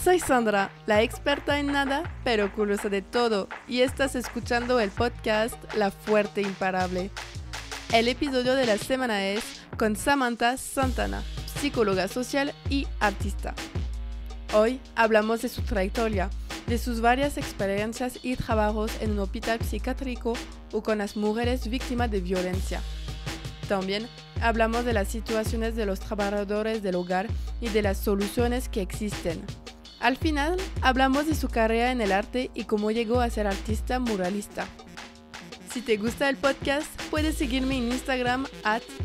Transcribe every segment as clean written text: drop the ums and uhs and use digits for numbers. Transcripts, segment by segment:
Soy Sandra, la experta en nada, pero curiosa de todo, y estás escuchando el podcast La Fuerte Imparable. El episodio de la semana es con Samantha Santana, psicóloga social y artista. Hoy hablamos de su trayectoria, de sus varias experiencias y trabajos en un hospital psiquiátrico o con las mujeres víctimas de violencia. También hablamos de las situaciones de los trabajadores del hogar y de las soluciones que existen. Al final, hablamos de su carrera en el arte y cómo llegó a ser artista muralista. Si te gusta el podcast, puedes seguirme en Instagram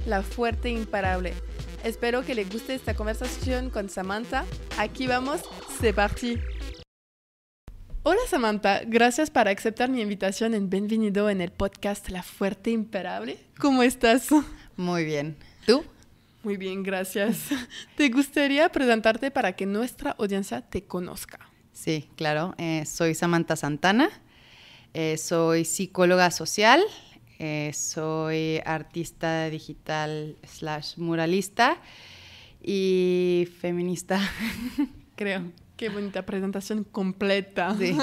@lafuerteimparable. Espero que les guste esta conversación con Samantha. Aquí vamos, c'est parti. Hola Samantha, gracias por aceptar mi invitación en Bienvenido en el podcast La Fuerte Imparable. ¿Cómo estás? Muy bien. ¿Tú? Muy bien, gracias. ¿Te gustaría presentarte para que nuestra audiencia te conozca? Sí, claro. Soy Samantha Santana. Soy psicóloga social. Soy artista digital / muralista y feminista, creo. Qué bonita presentación completa. Sí.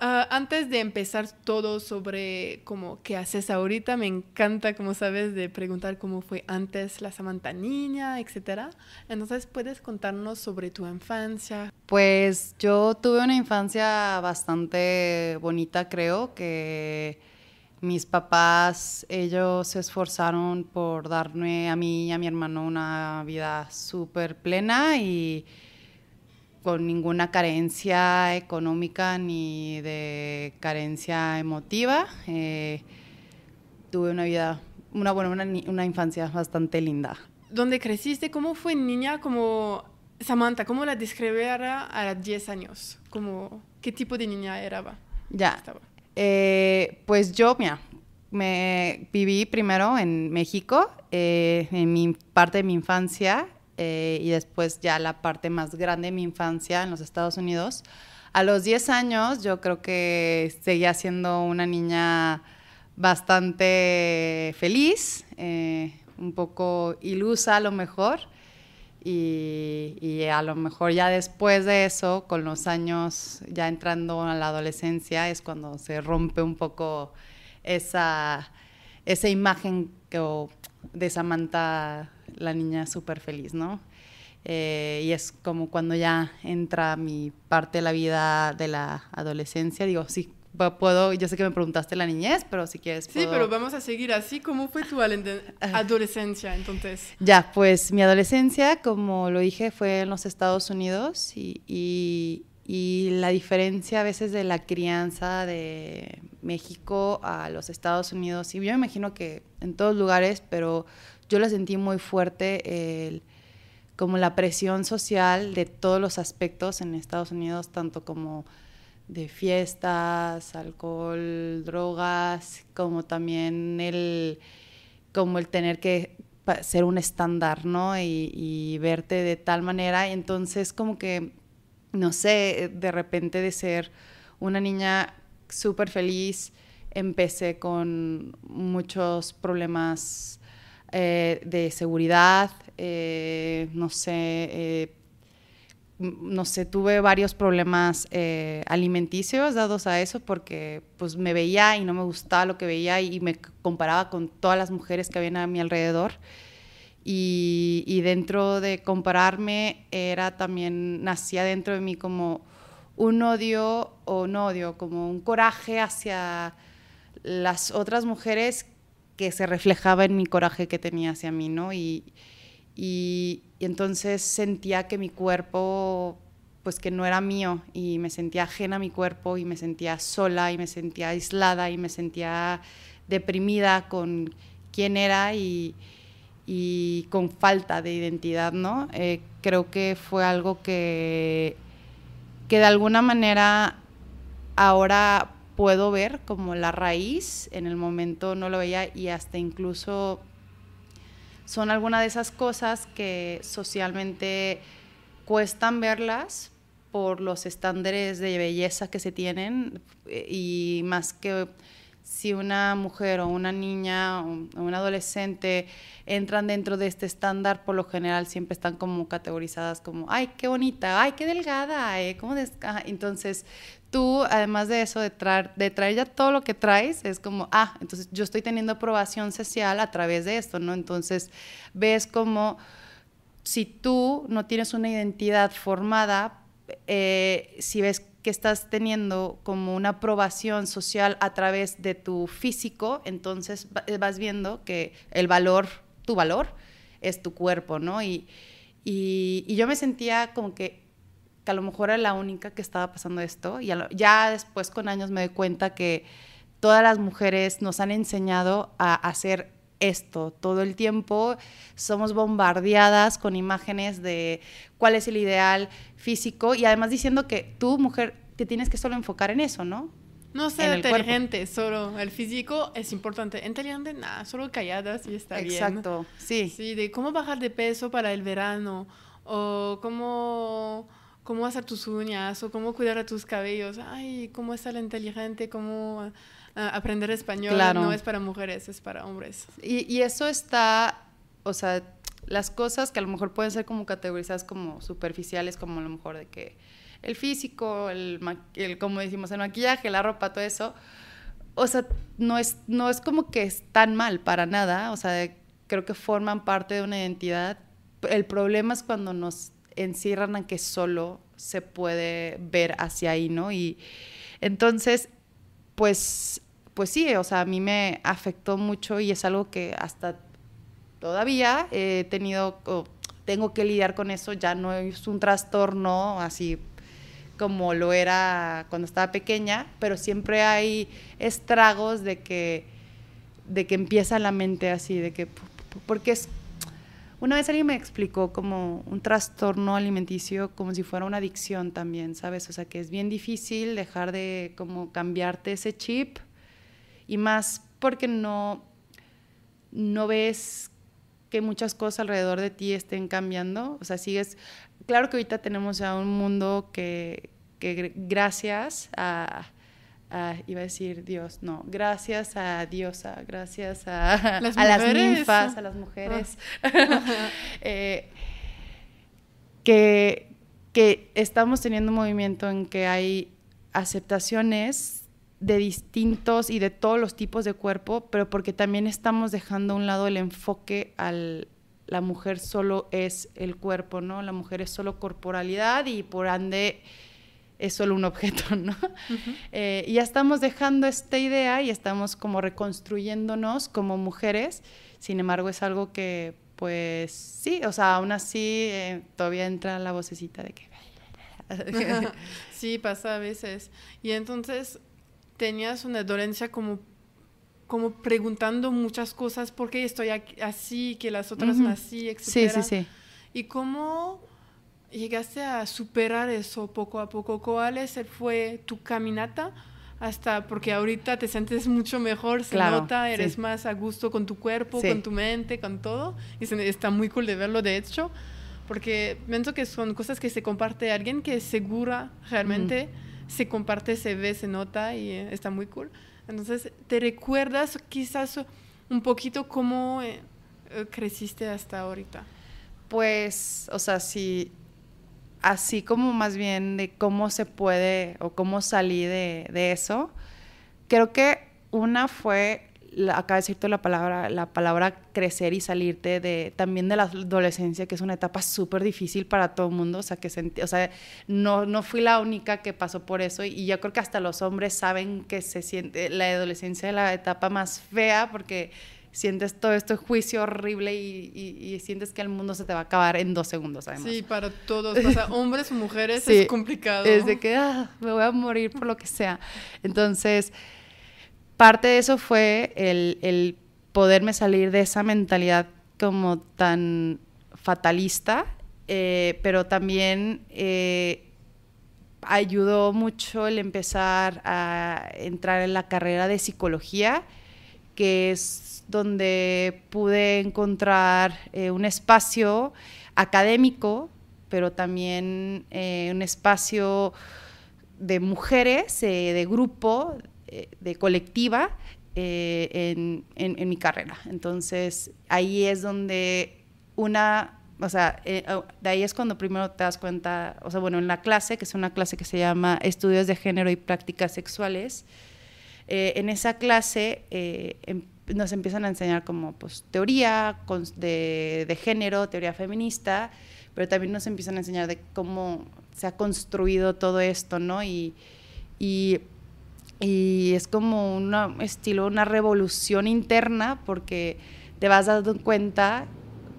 Antes de empezar todo sobre qué haces ahorita, me encanta, como sabes, de preguntar cómo fue antes la Samantha niña, etc. Entonces, ¿puedes contarnos sobre tu infancia? Pues yo tuve una infancia bastante bonita, creo, que mis papás, ellos se esforzaron por darme a mí y a mi hermano una vida súper plena y con ninguna carencia económica ni de carencia emotiva. Tuve una infancia bastante linda. ¿Dónde creciste? ¿Cómo fue niña? Como Samantha, ¿cómo la describiera a los 10 años? ¿Qué tipo de niña era? Ya, pues yo, mira, me viví primero en México, en mi parte de mi infancia, y después ya la parte más grande de mi infancia en los Estados Unidos. A los 10 años yo creo que seguía siendo una niña bastante feliz, un poco ilusa a lo mejor, y a lo mejor ya después de eso, con los años ya entrando a la adolescencia, es cuando se rompe un poco esa imagen de Samantha, la niña súper feliz, ¿no? Y es como cuando ya entra mi parte de la vida de la adolescencia. Digo, sí, puedo, yo sé que me preguntaste la niñez, pero si quieres puedo... Sí, pero vamos a seguir así. ¿Cómo fue tu adolescencia, entonces? Ya, pues mi adolescencia, como lo dije, fue en los Estados Unidos y la diferencia a veces de la crianza de México a los Estados Unidos, y yo me imagino que en todos lugares, pero yo la sentí muy fuerte, como la presión social de todos los aspectos en Estados Unidos, tanto como de fiestas, alcohol, drogas, como también el tener que ser un estándar, ¿no? Y verte de tal manera. Entonces, como que, no sé, de repente de ser una niña súper feliz, empecé con muchos problemas de seguridad, no sé, tuve varios problemas alimenticios dados a eso porque pues me veía y no me gustaba lo que veía y me comparaba con todas las mujeres que habían a mi alrededor. Y dentro de compararme nacía dentro de mí como un odio, o no odio, como un coraje hacia las otras mujeres que se reflejaba en mi coraje que tenía hacia mí, ¿no? Y entonces sentía que mi cuerpo, pues que no era mío, y me sentía ajena a mi cuerpo, y me sentía sola, y me sentía aislada, y me sentía deprimida con quién era y con falta de identidad, ¿no? Creo que fue algo que de alguna manera ahora puedo ver como la raíz. En el momento no lo veía, y hasta incluso son algunas de esas cosas que socialmente cuestan verlas por los estándares de belleza que se tienen, y más que si una mujer o una niña o un adolescente entran dentro de este estándar, por lo general siempre están como categorizadas como, ay, qué bonita, ay, qué delgada, ¿cómo entonces tú, además de eso, de traer ya todo lo que traes, es como, entonces yo estoy teniendo aprobación social a través de esto, ¿no? Entonces ves como si tú no tienes una identidad formada, si ves que estás teniendo como una aprobación social a través de tu físico, entonces vas viendo que tu valor es tu cuerpo, ¿no? Y yo me sentía como que a lo mejor era la única que estaba pasando esto, y ya después con años me doy cuenta que todas las mujeres nos han enseñado a hacer esto todo el tiempo. Somos bombardeadas con imágenes de cuál es el ideal físico, y además diciendo que tú, mujer, te tienes que solo enfocar en eso, ¿no? No ser inteligente, solo el físico es importante. Inteligente, nada, solo calladas y está bien. Exacto, sí. Sí, de cómo bajar de peso para el verano, o cómo hacer tus uñas, o cómo cuidar a tus cabellos. Ay, cómo estar inteligente, cómo aprender español. Claro. No es para mujeres, es para hombres. Y eso está, o sea, las cosas que a lo mejor pueden ser como categorizadas como superficiales, como a lo mejor de que el físico, como decimos, el maquillaje, la ropa, todo eso, o sea, no es como que es tan mal para nada, o sea, creo que forman parte de una identidad. El problema es cuando nos encierran a que solo se puede ver hacia ahí, ¿no? Y entonces, pues sí, o sea, a mí me afectó mucho, y es algo que hasta todavía tengo que lidiar con eso. Ya no es un trastorno así como lo era cuando estaba pequeña, pero siempre hay estragos de que empieza la mente así, de que, porque una vez alguien me explicó como un trastorno alimenticio como si fuera una adicción también, ¿sabes? O sea, que es bien difícil dejar de como cambiarte ese chip, y más porque no ves que muchas cosas alrededor de ti estén cambiando. O sea, claro que ahorita tenemos ya un mundo que gracias iba a decir Dios, no, gracias a Diosa, gracias a las ninfas, a las mujeres, que estamos teniendo un movimiento en que hay aceptaciones de distintos y de todos los tipos de cuerpo, pero porque también estamos dejando a un lado el enfoque la mujer solo es el cuerpo, ¿no? La mujer es solo corporalidad, y por ende es solo un objeto, ¿no? Uh-huh. Y ya estamos dejando esta idea y estamos como reconstruyéndonos como mujeres. Sin embargo, es algo que, pues, sí, o sea, aún así todavía entra la vocecita de que... Sí, pasa a veces. Y entonces tenías una dolencia como preguntando muchas cosas, ¿por qué estoy así, que las otras uh-huh. así, etcétera? Sí. ¿Y cómo llegaste a superar eso poco a poco? ¿Cuál fue tu caminata hasta, porque ahorita te sientes mucho mejor, se nota, eres más a gusto con tu cuerpo, con tu mente, con todo, y está muy cool de verlo, de hecho, porque pienso que son cosas que se comparte a alguien que es segura realmente, se comparte, se ve, se nota, y está muy cool. Entonces, ¿te recuerdas quizás un poquito cómo creciste hasta ahorita? Pues, o sea, sí, así como más bien de cómo se puede o cómo salí de eso, creo que una fue, acaba de decirte la palabra crecer y salirte también de la adolescencia, que es una etapa súper difícil para todo el mundo. O sea, no fui la única que pasó por eso, y yo creo que hasta los hombres saben que se siente la adolescencia la etapa más fea, porque sientes todo este juicio horrible y sientes que el mundo se te va a acabar en 2 segundos, además. Sí, para todos, o sea, hombres o mujeres, sí, es complicado. Es de que me voy a morir por lo que sea. Entonces, parte de eso fue el poderme salir de esa mentalidad como tan fatalista, pero también ayudó mucho el empezar a entrar en la carrera de psicología, que es donde pude encontrar un espacio académico, pero también un espacio de mujeres, de grupo, de colectiva, en mi carrera. Entonces, ahí es donde de ahí es cuando primero te das cuenta, o sea, bueno, en la clase, que es una clase que se llama Estudios de Género y Prácticas Sexuales, en esa clase nos empiezan a enseñar como pues teoría de género, teoría feminista, pero también nos empiezan a enseñar de cómo se ha construido todo esto, ¿no? Y es como una revolución interna, porque te vas dando cuenta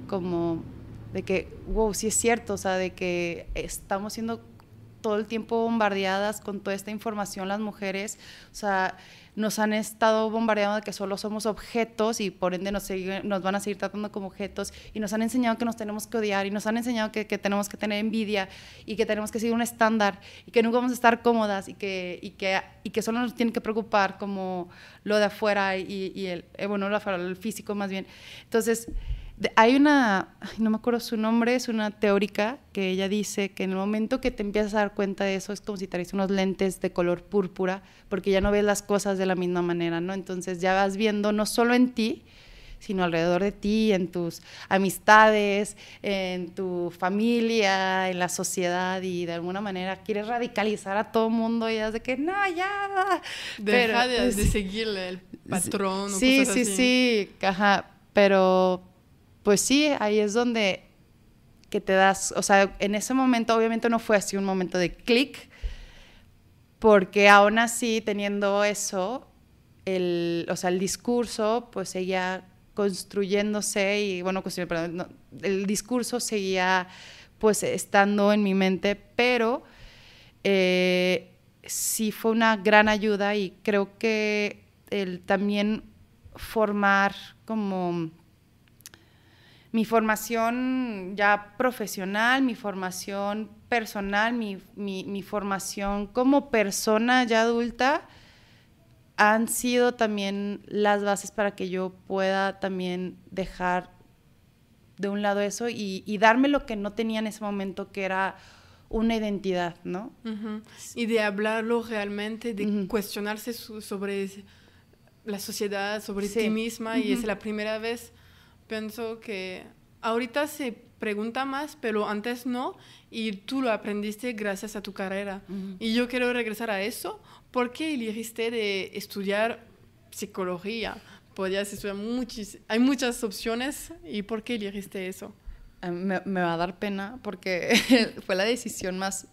como de que, wow, sí es cierto, o sea, de que estamos siendo todo el tiempo bombardeadas con toda esta información las mujeres, o sea, nos han estado bombardeando de que solo somos objetos y por ende nos van a seguir tratando como objetos, y nos han enseñado que nos tenemos que odiar, y nos han enseñado que tenemos que tener envidia y que tenemos que seguir un estándar y que nunca vamos a estar cómodas y que solo nos tiene que preocupar como lo de afuera y lo de afuera, el físico más bien. Entonces, hay no me acuerdo su nombre, es una teórica que ella dice que en el momento que te empiezas a dar cuenta de eso es como si traes unos lentes de color púrpura, porque ya no ves las cosas de la misma manera, ¿no? Entonces ya vas viendo no solo en ti, sino alrededor de ti, en tus amistades, en tu familia, en la sociedad, y de alguna manera quieres radicalizar a todo el mundo y es de que no, ya. Deja de seguirle el patrón sí, o cosas así. Sí, ajá, pero pues sí, ahí es donde que te das, o sea, en ese momento obviamente no fue así un momento de clic, porque aún así teniendo eso, el discurso pues seguía construyéndose y bueno, el discurso seguía pues estando en mi mente, pero sí fue una gran ayuda, y creo que el también formar como mi formación ya profesional, mi formación personal, mi formación como persona ya adulta, han sido también las bases para que yo pueda también dejar de un lado eso y darme lo que no tenía en ese momento, que era una identidad, ¿no? Uh-huh. Y de hablarlo realmente, de cuestionarse sobre la sociedad, sobre ti misma, y es la primera vez. Pienso que ahorita se pregunta más, pero antes no, y tú lo aprendiste gracias a tu carrera. Y yo quiero regresar a eso. ¿Por qué elegiste de estudiar psicología? Podías estudiar hay muchas opciones, ¿y por qué elegiste eso? Me va a dar pena porque fue la decisión más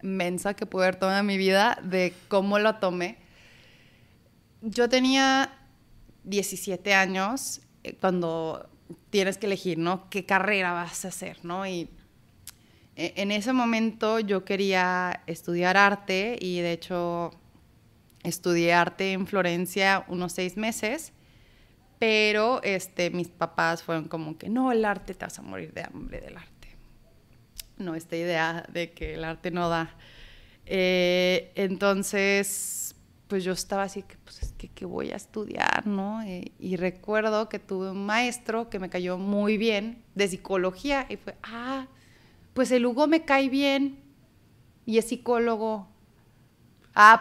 mensa que pude haber tomado en mi vida de cómo lo tomé. Yo tenía 17 años cuando tienes que elegir, ¿no? ¿Qué carrera vas a hacer, ¿no? Y en ese momento yo quería estudiar arte, y de hecho estudié arte en Florencia unos 6 meses, pero mis papás fueron como que no, el arte, te vas a morir de hambre del arte. No, esta idea de que el arte no da. Entonces, pues yo estaba así que, pues es que voy a estudiar, ¿no? Y recuerdo que tuve un maestro que me cayó muy bien de psicología, y fue, pues el Hugo me cae bien y es psicólogo.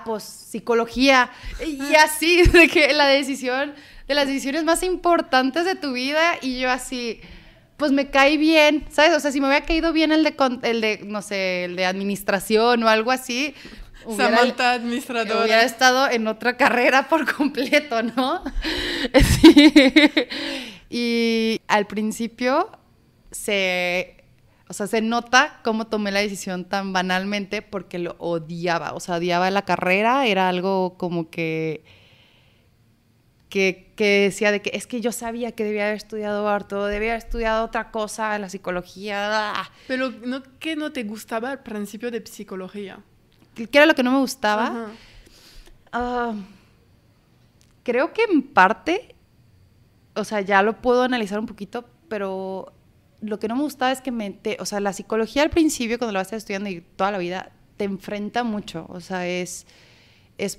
Pues psicología. Y así, de que de las decisiones más importantes de tu vida, y yo así, pues me cae bien, ¿sabes? O sea, si me hubiera caído bien el de no sé, el de administración o algo así, Samantha administradora, hubiera estado en otra carrera por completo, ¿no? Sí. Y al principio se nota cómo tomé la decisión tan banalmente, porque lo odiaba, o sea, odiaba la carrera, era algo como que decía de que es que yo sabía que debía haber estudiado arte, o debía haber estudiado otra cosa, la psicología. Pero ¿qué no te gustaba al principio de psicología? ¿Qué era lo que no me gustaba? Creo que en parte, o sea, ya lo puedo analizar un poquito, pero lo que no me gustaba es que la psicología al principio, cuando lo vas a estar estudiando y toda la vida, te enfrenta mucho, o sea, es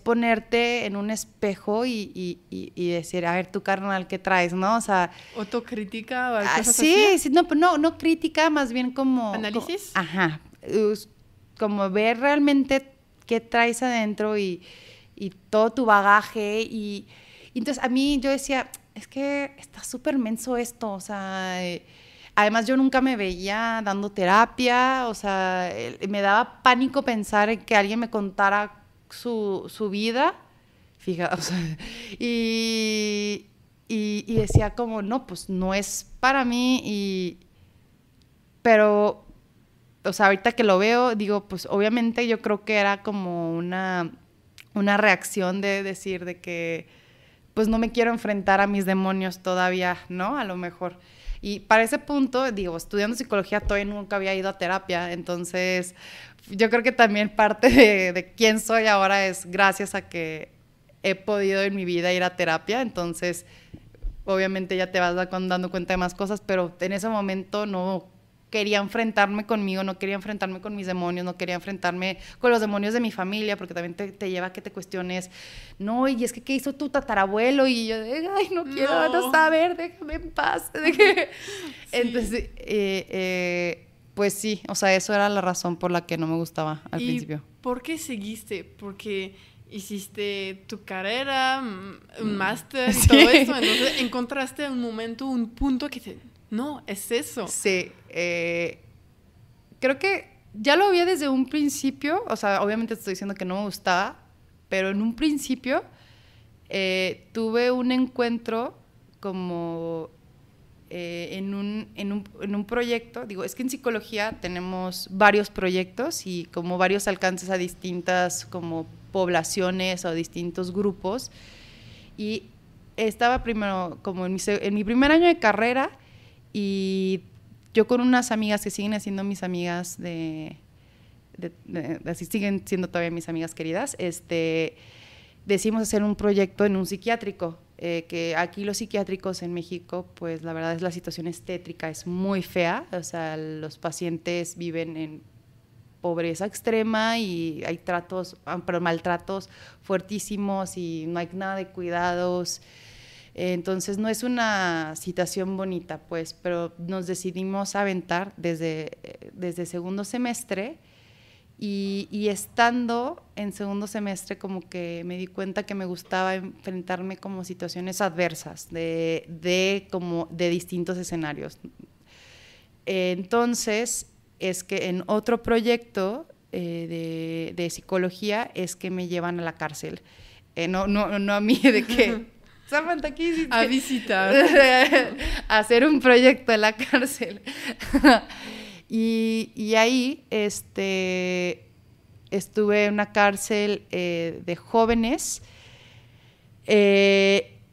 ponerte en un espejo y decir, a ver, tu carnal, ¿qué traes, no? O sea, ¿autocrítica o cosas así? Sí, no crítica, más bien como... ¿Análisis? Como ver realmente qué traes adentro y todo tu bagaje, y Y entonces a mí yo decía, es que está súper menso esto, o sea, además yo nunca me veía dando terapia, o sea, me daba pánico pensar en que alguien me contara su vida, fíjate, o sea, y decía como, no, pues no es para mí, pero, o sea, ahorita que lo veo, digo, pues obviamente yo creo que era como una reacción de decir de que, pues no me quiero enfrentar a mis demonios todavía, ¿no? A lo mejor. Y para ese punto, digo, estudiando psicología todavía nunca había ido a terapia, entonces yo creo que también parte de quién soy ahora es gracias a que he podido en mi vida ir a terapia, entonces obviamente ya te vas dando cuenta de más cosas, pero en ese momento no quería enfrentarme conmigo, no quería enfrentarme con mis demonios, no quería enfrentarme con los demonios de mi familia, porque también te lleva a que te cuestiones, no, y es que ¿qué hizo tu tatarabuelo? Y yo, ay, no quiero no saber, déjame en paz. Sí. Entonces, pues sí, o sea, eso era la razón por la que no me gustaba al principio. ¿Por qué seguiste? Porque hiciste tu carrera, un máster y todo eso, entonces encontraste un momento, un punto que te... No, es eso. Sí, creo que ya lo había desde un principio, o sea, obviamente te estoy diciendo que no me gustaba, pero en un principio tuve un encuentro como en un proyecto, digo, es que en psicología tenemos varios proyectos y como varios alcances a distintas como poblaciones o distintos grupos, y estaba primero como en mi primer año de carrera, y yo con unas amigas que siguen siendo mis amigas así siguen siendo todavía mis amigas queridas, decidimos hacer un proyecto en un psiquiátrico, que aquí los psiquiátricos en México, pues la verdad es la situación es tétrica, es muy fea, o sea, los pacientes viven en pobreza extrema y hay maltratos fuertísimos y no hay nada de cuidados. Entonces no es una situación bonita, pues, pero nos decidimos aventar desde segundo semestre y estando en segundo semestre como que me di cuenta que me gustaba enfrentarme como situaciones adversas de distintos escenarios. Entonces es que en otro proyecto de psicología es que me llevan a la cárcel. No a mí de que... Samantha, ¿qué hiciste? A visitar. A hacer un proyecto en la cárcel. y ahí estuve en una cárcel de jóvenes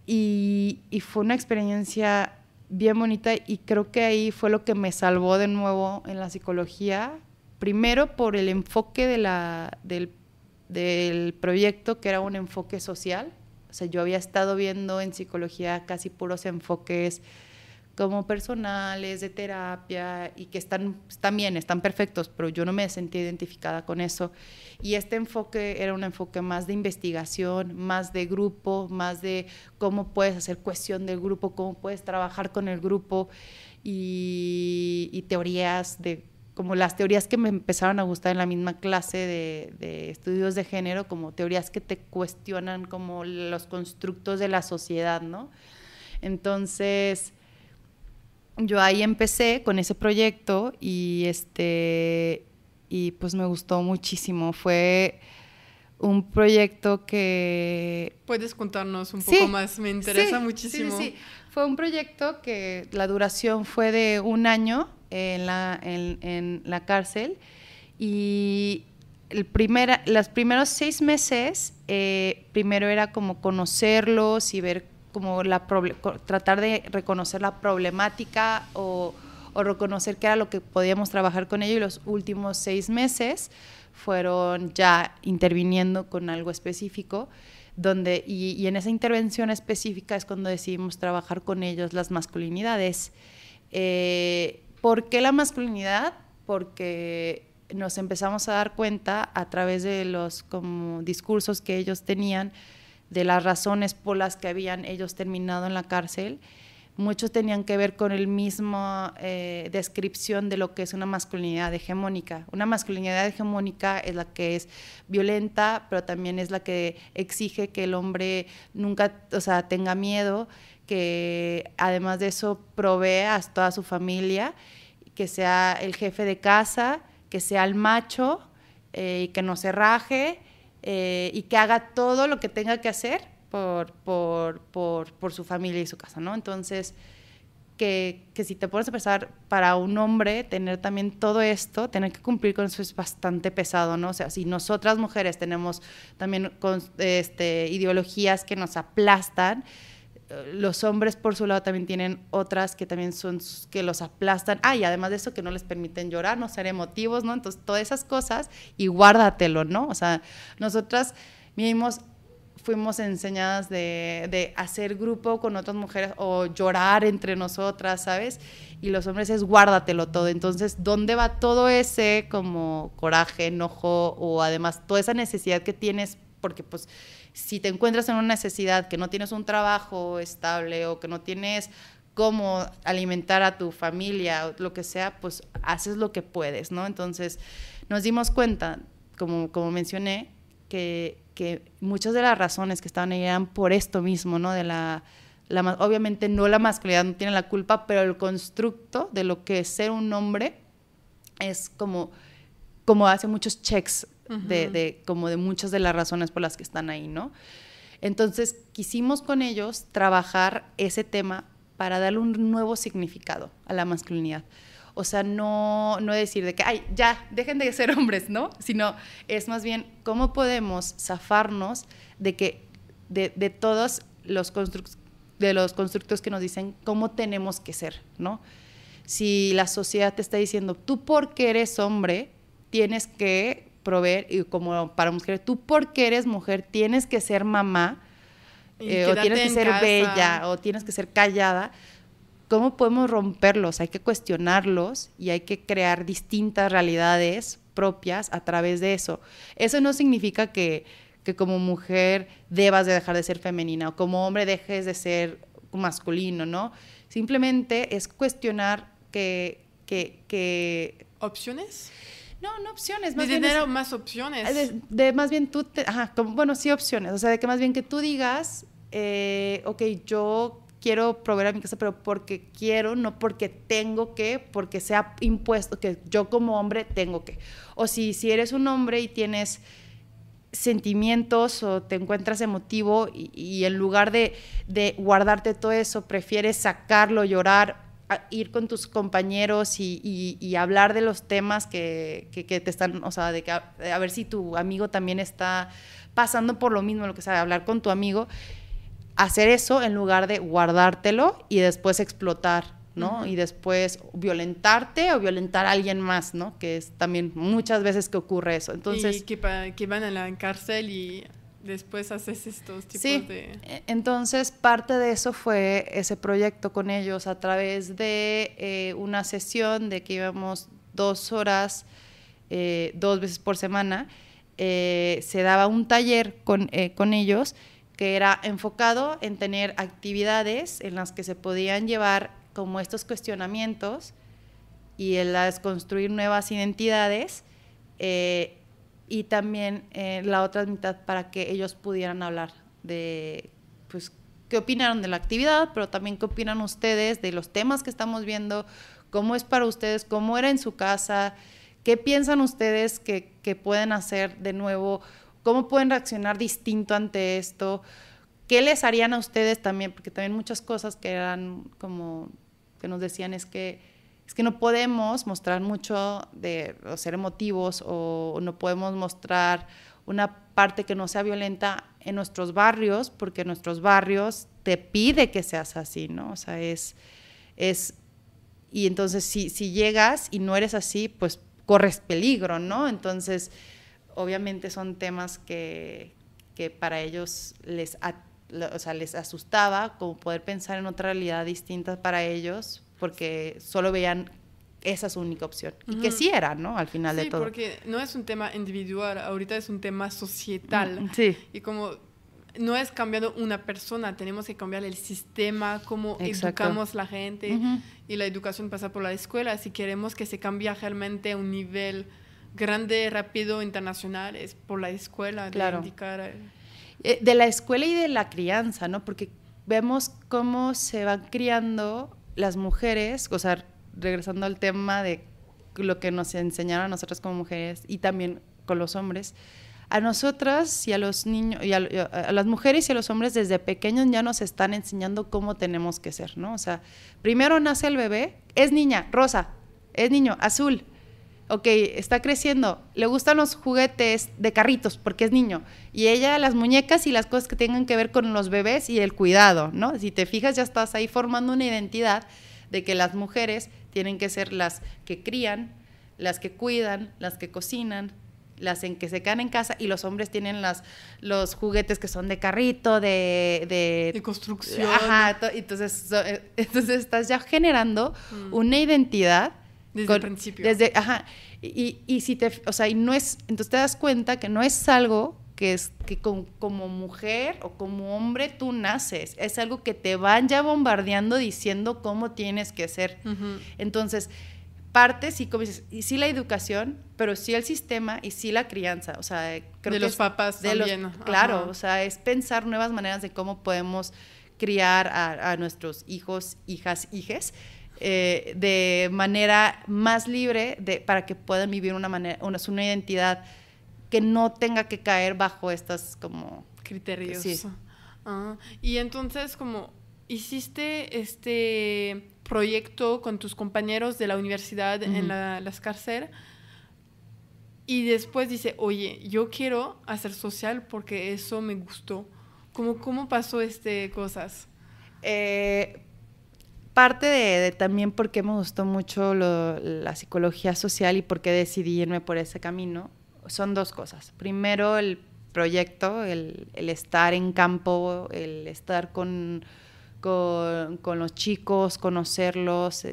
y fue una experiencia bien bonita y creo que ahí fue lo que me salvó de nuevo en la psicología. Primero por el enfoque del proyecto, que era un enfoque social. O sea, yo había estado viendo en psicología casi puros enfoques como personales, de terapia, y que están bien, están perfectos, pero yo no me sentía identificada con eso. Y este enfoque era un enfoque más de investigación, más de grupo, más de cómo puedes hacer cuestión del grupo, cómo puedes trabajar con el grupo, y teorías como las teorías que me empezaron a gustar en la misma clase de estudios de género, como teorías que te cuestionan como los constructos de la sociedad, ¿no? Entonces, yo ahí empecé con ese proyecto y pues me gustó muchísimo. Fue un proyecto que... ¿Puedes contarnos un poco más? Me interesa muchísimo. Sí. Fue un proyecto que la duración fue de 1 año en la cárcel, y los primeros 6 meses primero era como conocerlos y ver como tratar de reconocer la problemática o reconocer qué era lo que podíamos trabajar con ellos, y los últimos 6 meses fueron ya interviniendo con algo específico, y en esa intervención específica es cuando decidimos trabajar con ellos las masculinidades. ¿Por qué la masculinidad? Porque nos empezamos a dar cuenta a través de los como discursos que ellos tenían, de las razones por las que habían ellos terminado en la cárcel, muchos tenían que ver con el mismo descripción de lo que es una masculinidad hegemónica. Una masculinidad hegemónica es la que es violenta, pero también es la que exige que el hombre nunca, o sea, tenga miedo, que además de eso provee a toda su familia, que sea el jefe de casa, que sea el macho, y que no se raje, y que haga todo lo que tenga que hacer por su familia y su casa, ¿no? Entonces, que si te pones a pensar, para un hombre tener también todo esto, tener que cumplir con eso es bastante pesado, ¿no? O sea, si nosotras mujeres tenemos también ideologías que nos aplastan, los hombres por su lado también tienen otras que también son que los aplastan, y además de eso que no les permiten llorar, no ser emotivos, ¿no? Entonces todas esas cosas, y guárdatelo, ¿no? O sea, nosotras fuimos enseñadas de hacer grupo con otras mujeres o llorar entre nosotras, ¿sabes? Y los hombres es guárdatelo todo. Entonces, ¿dónde va todo ese como coraje, enojo, o además toda esa necesidad que tienes? Porque pues si te encuentras en una necesidad, que no tienes un trabajo estable o que no tienes cómo alimentar a tu familia o lo que sea, pues haces lo que puedes, ¿no? Entonces nos dimos cuenta, como mencioné, que muchas de las razones que estaban ahí eran por esto mismo, ¿no? Obviamente no la masculinidad no tiene la culpa, pero el constructo de lo que es ser un hombre es como hace muchos checks como de muchas de las razones por las que están ahí, ¿no? Entonces quisimos con ellos trabajar ese tema para darle un nuevo significado a la masculinidad. O sea, no decir de que, ay, ya, dejen de ser hombres, ¿no? Sino es más bien cómo podemos zafarnos de todos los constructos que nos dicen cómo tenemos que ser, ¿no? Si la sociedad te está diciendo, tú porque eres hombre tienes que proveer, y como para mujeres, tú porque eres mujer tienes que ser mamá, o tienes que ser bella, o tienes que ser callada. ¿Cómo podemos romperlos? Hay que cuestionarlos y hay que crear distintas realidades propias a través de eso. Eso no significa que como mujer debas de dejar de ser femenina o como hombre dejes de ser masculino, ¿no? Simplemente es cuestionar que ¿Opciones? No opciones. Más bien más opciones. Más bien tú, sí, opciones. O sea, de que más bien que tú digas, ok, yo quiero proveer a mi casa, pero porque quiero, no porque tengo que, porque sea impuesto, que yo como hombre tengo que. O si eres un hombre y tienes sentimientos o te encuentras emotivo y en lugar de guardarte todo eso, prefieres sacarlo, llorar, ir con tus compañeros y hablar de los temas que te están, o sea, a ver si tu amigo también está pasando por lo mismo, lo que sea, hablar con tu amigo, hacer eso en lugar de guardártelo y después explotar, ¿no? Uh-huh. Y después violentarte o violentar a alguien más, ¿no? Que es también muchas veces que ocurre eso. Entonces, y que van a la cárcel y después haces estos tipos de... Entonces, parte de eso fue ese proyecto con ellos a través de una sesión de que íbamos 2 horas, 2 veces por semana. Se daba un taller con ellos que era enfocado en tener actividades en las que se podían llevar como estos cuestionamientos y el desconstruir nuevas identidades, y también la otra mitad para que ellos pudieran hablar de, pues, qué opinaron de la actividad, pero también qué opinan ustedes de los temas que estamos viendo, cómo es para ustedes, cómo era en su casa, qué piensan ustedes que pueden hacer de nuevo, cómo pueden reaccionar distinto ante esto, qué les harían a ustedes también, porque también muchas cosas que eran como, que nos decían es que no podemos mostrar mucho o ser emotivos o no podemos mostrar una parte que no sea violenta en nuestros barrios, porque en nuestros barrios te pide que seas así, ¿no? O sea, y entonces si llegas y no eres así, pues corres peligro, ¿no? Entonces, obviamente son temas que para ellos les asustaba, como poder pensar en otra realidad distinta para ellos, porque solo veían esa su única opción. Y que sí era, ¿no? Al final de todo. Sí, porque no es un tema individual, ahorita es un tema societal. Sí. Y como no es cambiando una persona, tenemos que cambiar el sistema, cómo educamos la gente, y la educación pasa por la escuela. Si queremos que se cambie realmente a un nivel grande, rápido, internacional, es por la escuela, de indicar... De la escuela y de la crianza, ¿no? Porque vemos cómo se van criando las mujeres, o sea, regresando al tema de lo que nos enseñaron a nosotras como mujeres y también con los hombres, a nosotras y a los niños, y a las mujeres y a los hombres desde pequeños ya nos están enseñando cómo tenemos que ser, ¿no? O sea, primero nace el bebé, es niña, rosa, es niño, azul. Ok, está creciendo, le gustan los juguetes de carritos porque es niño, y ella las muñecas y las cosas que tengan que ver con los bebés y el cuidado, ¿no? Si te fijas, ya estás ahí formando una identidad de que las mujeres tienen que ser las que crían, las que cuidan, las que cocinan, las en que se quedan en casa, y los hombres tienen los juguetes que son de carrito, de construcción. Ajá, entonces estás ya generando una identidad desde el principio. Y si o sea, y no es, entonces te das cuenta que no es algo que como mujer o como hombre tú naces, es algo que te van ya bombardeando diciendo cómo tienes que ser. Entonces, parte, sí, como dices, y sí la educación, pero sí el sistema y sí la crianza, o sea, creo de que los papás también. Claro, o sea, es pensar nuevas maneras de cómo podemos criar a nuestros hijos, hijas, hijes, de manera más libre para que puedan vivir una identidad que no tenga que caer bajo estas como criterios. Sí. Y entonces, como hiciste este proyecto con tus compañeros de la universidad en las cárceles, y después dice, oye, yo quiero hacer social porque eso me gustó. ¿Cómo pasó cosas? Parte de también porque me gustó mucho la psicología social y por qué decidí irme por ese camino, son dos cosas. Primero, el proyecto, el estar en campo, el estar con los chicos, conocerlos,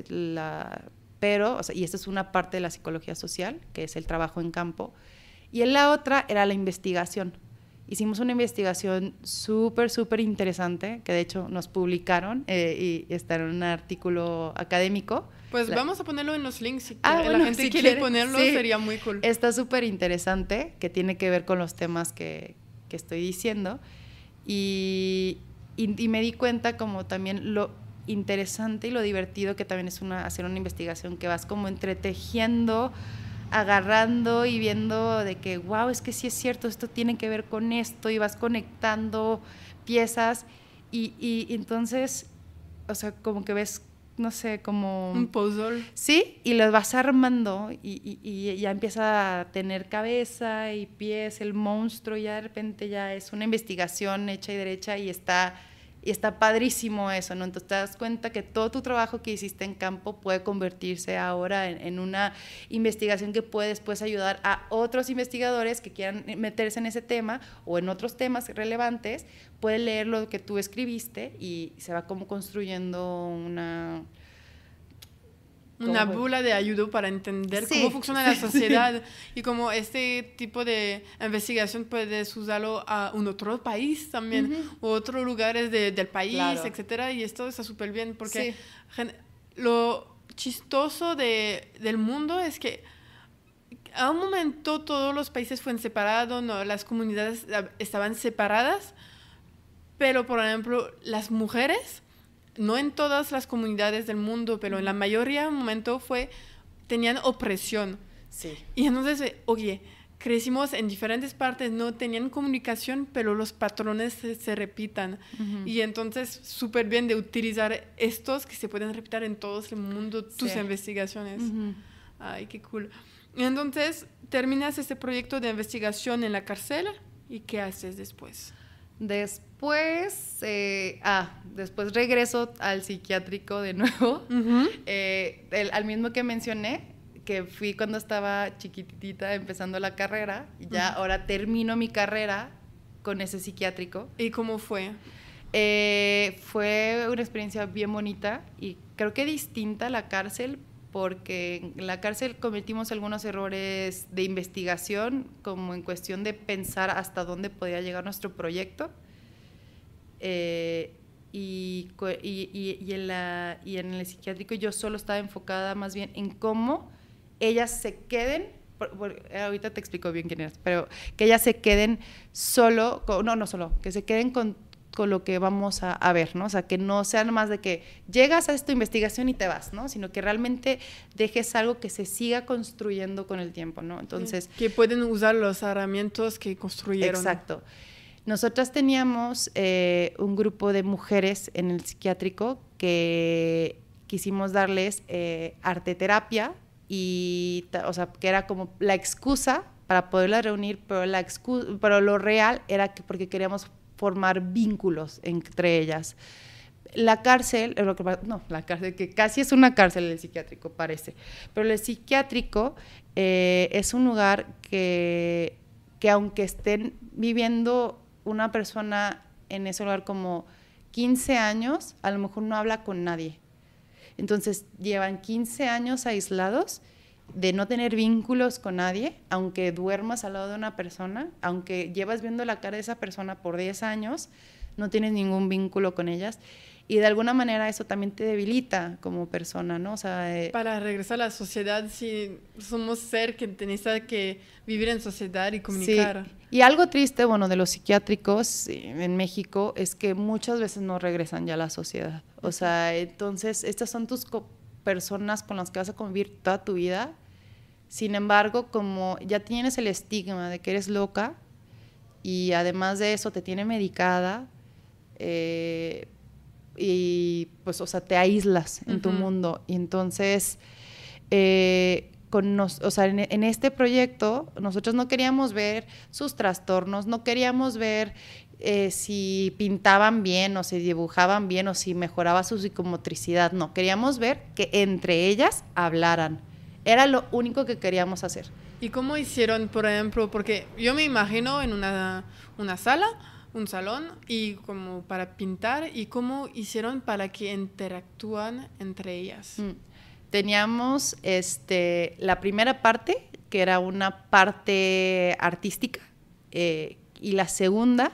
pero, o sea, y esta es una parte de la psicología social, que es el trabajo en campo, y en la otra era la investigación. Hicimos una investigación súper interesante, que de hecho nos publicaron y está en un artículo académico. Pues vamos a ponerlo en los links. Si la gente quiere ponerlo, sí, sería muy cool. Está súper interesante, que tiene que ver con los temas que estoy diciendo. Y me di cuenta como también lo interesante y lo divertido que también es hacer una investigación que vas como entretejiendo, agarrando y viendo de que, wow, es que sí es cierto, esto tiene que ver con esto, y vas conectando piezas y entonces, o sea, como que ves, no sé, como... un puzzle. Sí, y lo vas armando y ya empieza a tener cabeza y pies, el monstruo, y ya de repente ya es una investigación hecha y derecha y está padrísimo eso, ¿no? Entonces te das cuenta que todo tu trabajo que hiciste en campo puede convertirse ahora en una investigación que puede después ayudar a otros investigadores que quieran meterse en ese tema o en otros temas relevantes, pueden leer lo que tú escribiste y se va como construyendo una bula de ayuda para entender cómo funciona la sociedad y cómo este tipo de investigación puedes usarlo a un otro país también, u otros lugares del país, etcétera, y esto está súper bien porque lo chistoso del mundo es que a un momento todos los países fueron separados, ¿no? Las comunidades estaban separadas, pero por ejemplo las mujeres, no en todas las comunidades del mundo, pero en la mayoría del momento tenían opresión. Sí. Y entonces, oye, crecimos en diferentes partes, no tenían comunicación, pero los patrones se repitan. Y entonces, súper bien de utilizar estos que se pueden repetir en todo el mundo, tus investigaciones. Ay, qué cool. Y entonces, terminas este proyecto de investigación en la cárcel, ¿y qué haces después? Después regreso al psiquiátrico de nuevo, al mismo que mencioné, que fui cuando estaba chiquitita empezando la carrera, y ya ahora termino mi carrera con ese psiquiátrico. ¿Y cómo fue? Fue una experiencia bien bonita y creo que distinta a la cárcel, porque en la cárcel cometimos algunos errores de investigación, como en cuestión de pensar hasta dónde podía llegar nuestro proyecto. y en el psiquiátrico yo solo estaba enfocada más bien en cómo ellas se queden, ahorita te explico bien quién eres, pero que ellas se queden solo, no solo, que se queden con lo que vamos a ver, ¿no? O sea, que no sea más de que llegas a esta investigación y te vas, ¿no? Sino que realmente dejes algo que se siga construyendo con el tiempo, ¿no? Entonces... Que pueden usar los herramientas que construyeron. Exacto. Nosotras teníamos un grupo de mujeres en el psiquiátrico que quisimos darles arteterapia o sea, que era como la excusa para poderlas reunir, pero lo real era que porque queríamos formar vínculos entre ellas. La cárcel, que casi es una cárcel el psiquiátrico, parece, pero el psiquiátrico es un lugar que aunque estén viviendo una persona en ese lugar como 15 años, a lo mejor no habla con nadie. Entonces llevan 15 años aislados de no tener vínculos con nadie, aunque duermas al lado de una persona, aunque llevas viendo la cara de esa persona por 10 años, no tienes ningún vínculo con ellas. Y de alguna manera eso también te debilita como persona, ¿no? O sea, para regresar a la sociedad, sí, somos ser que necesita que vivir en sociedad y comunicar. Sí. Y algo triste, bueno, de los psiquiátricos en México es que muchas veces no regresan ya a la sociedad. O sea, entonces estas son tus personas con las que vas a convivir toda tu vida. Sin embargo, como ya tienes el estigma de que eres loca y además de eso te tiene medicada, y pues, o sea, te aíslas en tu mundo. Y entonces, o sea, en este proyecto, nosotros no queríamos ver sus trastornos, no queríamos ver si pintaban bien o si dibujaban bien o si mejoraba su psicomotricidad, no, queríamos ver que entre ellas hablaran. Era lo único que queríamos hacer. ¿Y cómo hicieron, por ejemplo? Porque yo me imagino en una sala, un salón, y como para pintar, ¿y cómo hicieron para que interactúan entre ellas? Teníamos la primera parte, que era una parte artística, y la segunda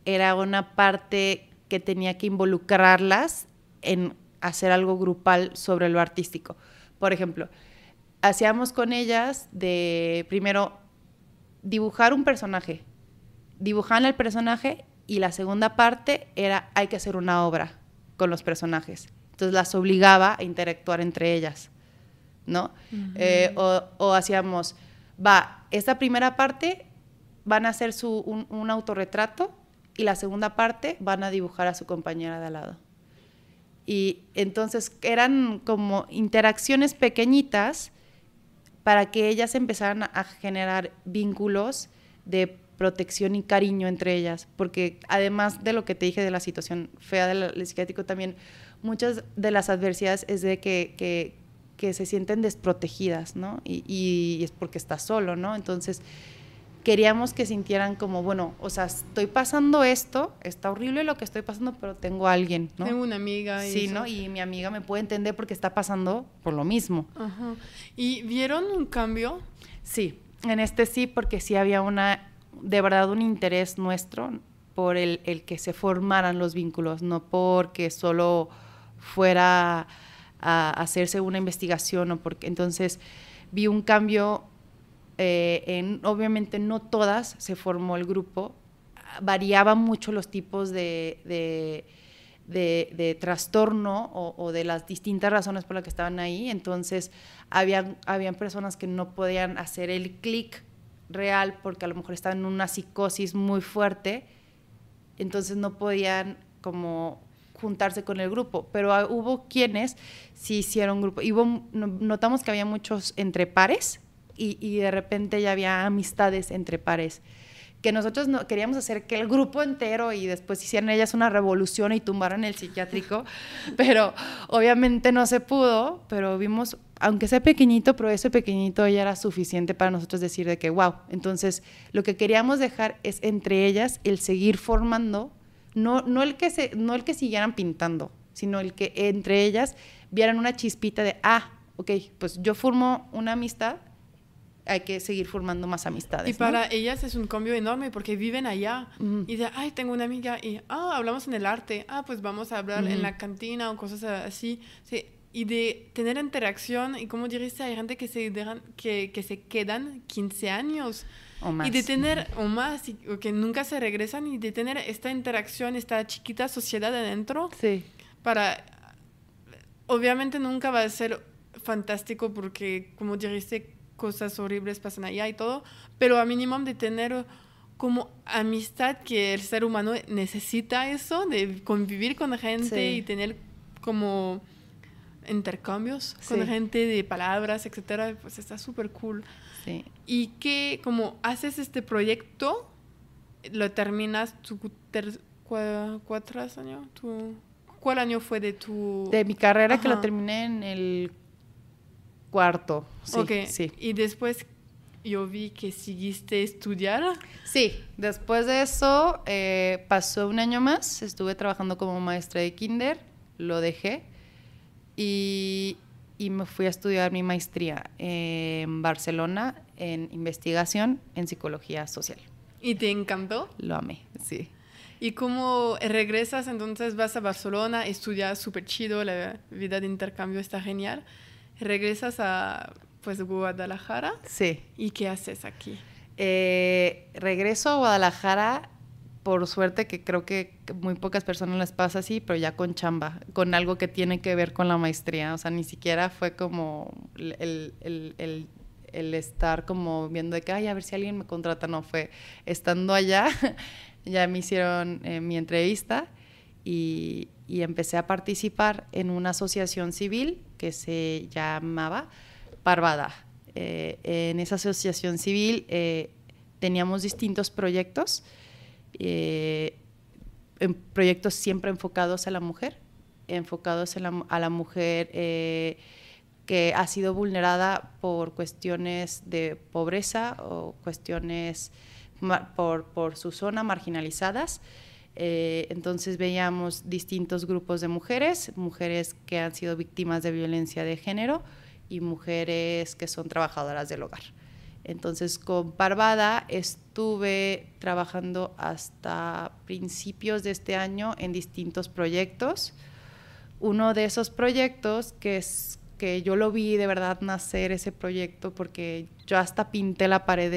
era una parte que tenía que involucrarlas en hacer algo grupal sobre lo artístico. Por ejemplo, hacíamos con ellas primero dibujar un personaje. Dibujaban el personaje y la segunda parte era hay que hacer una obra con los personajes. Entonces las obligaba a interactuar entre ellas, ¿no? O hacíamos, esta primera parte van a hacer un autorretrato y la segunda parte van a dibujar a su compañera de al lado. Y entonces eran como interacciones pequeñitas para que ellas empezaran a generar vínculos de protección y cariño entre ellas, porque además de lo que te dije de la situación fea del psiquiátrico, también muchas de las adversidades es de que se sienten desprotegidas, ¿no? Y es porque estás solo, ¿no? Entonces queríamos que sintieran como, bueno, o sea, estoy pasando esto, está horrible lo que estoy pasando, pero tengo a alguien, ¿no? Tengo una amiga. Sí, ¿no? Y mi amiga me puede entender porque está pasando por lo mismo. Ajá. ¿Y vieron un cambio? Sí, en sí, porque sí había de verdad un interés nuestro por el que se formaran los vínculos, no porque solo fuera a hacerse una investigación o porque entonces vi un cambio. Obviamente no todas se formó el grupo, variaban mucho los tipos de trastorno o de las distintas razones por las que estaban ahí, entonces habían personas que no podían hacer el clic real porque a lo mejor estaban en una psicosis muy fuerte, entonces no podían como juntarse con el grupo, pero hubo quienes sí hicieron grupo, notamos que había muchos entre pares, y de repente ya había amistades entre pares, que nosotros no queríamos hacer que el grupo entero y después hicieran ellas una revolución y tumbaran el psiquiátrico, pero obviamente no se pudo, pero vimos, aunque sea pequeñito, pero ese pequeñito ya era suficiente para nosotros decir de que wow, entonces lo que queríamos dejar es entre ellas el seguir formando, no el que siguieran pintando, sino el que entre ellas vieran una chispita de, ok, pues yo formo una amistad hay que seguir formando más amistades. Y para ellas es un cambio enorme porque viven allá. Y de, ay, tengo una amiga y, hablamos en el arte. Pues vamos a hablar en la cantina o cosas así. Sí. Y de tener interacción, y como dijiste, hay gente que se quedan 15 años. O más. Y de tener, o más, o que nunca se regresan, y de tener esta interacción, esta chiquita sociedad adentro. Sí. Obviamente nunca va a ser fantástico porque, como dijiste, cosas horribles pasan allá y todo, pero a mínimo de tener como amistad, que el ser humano necesita eso, de convivir con gente y tener como intercambios con gente de palabras, etcétera, pues está súper cool. Sí. Y que como haces este proyecto, lo terminas ¿cuál año? ¿Cuál año fue de tu...? De mi carrera, que lo terminé en el 4. Sí, okay. Sí. Y después yo vi que seguiste estudiar. Sí, después de eso pasó un año más, estuve trabajando como maestra de kinder, lo dejé y me fui a estudiar mi maestría en Barcelona en investigación en psicología social. ¿Y te encantó? Lo amé, sí. ¿Y cómo regresas? Entonces vas a Barcelona, estudias súper chido, la vida de intercambio está genial. Regresas a Guadalajara. Sí. ¿Y qué haces aquí? Regreso a Guadalajara, por suerte, que creo que muy pocas personas les pasa así, pero ya con chamba, con algo que tiene que ver con la maestría. O sea, ni siquiera fue como el estar como viendo de que, a ver si alguien me contrata. No, fue estando allá, ya me hicieron mi entrevista y empecé a participar en una asociación civil que se llamaba Parvada. En esa asociación civil teníamos distintos proyectos, proyectos siempre enfocados a la mujer, a la mujer que ha sido vulnerada por cuestiones de pobreza o cuestiones por su zona marginalizadas. Entonces veíamos distintos grupos de mujeres que han sido víctimas de violencia de género y mujeres que son trabajadoras del hogar. Entonces con Parvada estuve trabajando hasta principios de este año en distintos proyectos. Uno de esos proyectos que yo lo vi de verdad nacer ese proyecto, porque yo hasta pinté la pared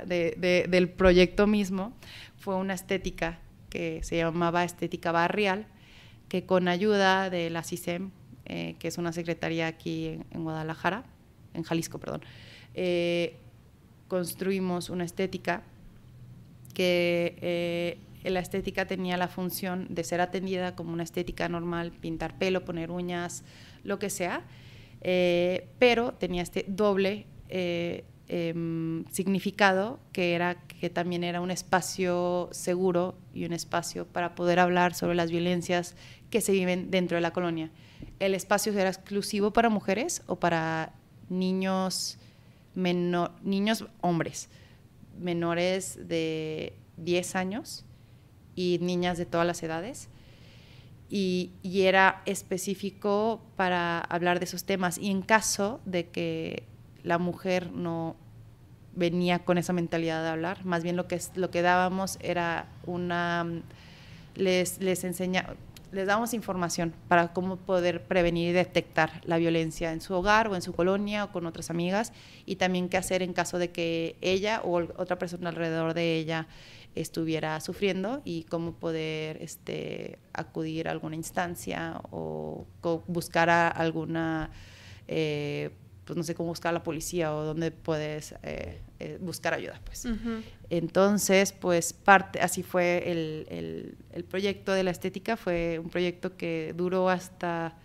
del proyecto mismo, fue una estética que se llamaba Estética Barrial, que con ayuda de la CISEM, que es una secretaría aquí en Guadalajara, en Jalisco, perdón, construimos una estética que la estética tenía la función de ser atendida como una estética normal, pintar pelo, poner uñas, lo que sea, pero tenía este doble significado, que también era un espacio seguro y un espacio para poder hablar sobre las violencias que se viven dentro de la colonia. El espacio era exclusivo para mujeres o para niños hombres menores de 10 años y niñas de todas las edades, y era específico para hablar de esos temas, y en caso de que la mujer no venía con esa mentalidad de hablar, más bien lo que dábamos era les dábamos información para cómo poder prevenir y detectar la violencia en su hogar o en su colonia o con otras amigas, y también qué hacer en caso de que ella o otra persona alrededor de ella estuviera sufriendo, y cómo poder acudir a alguna instancia o buscar a alguna, pues no sé, cómo buscar a la policía o dónde puedes buscar ayuda, pues. Uh-huh. Entonces, pues así fue el proyecto de la estética. Fue un proyecto que duró hasta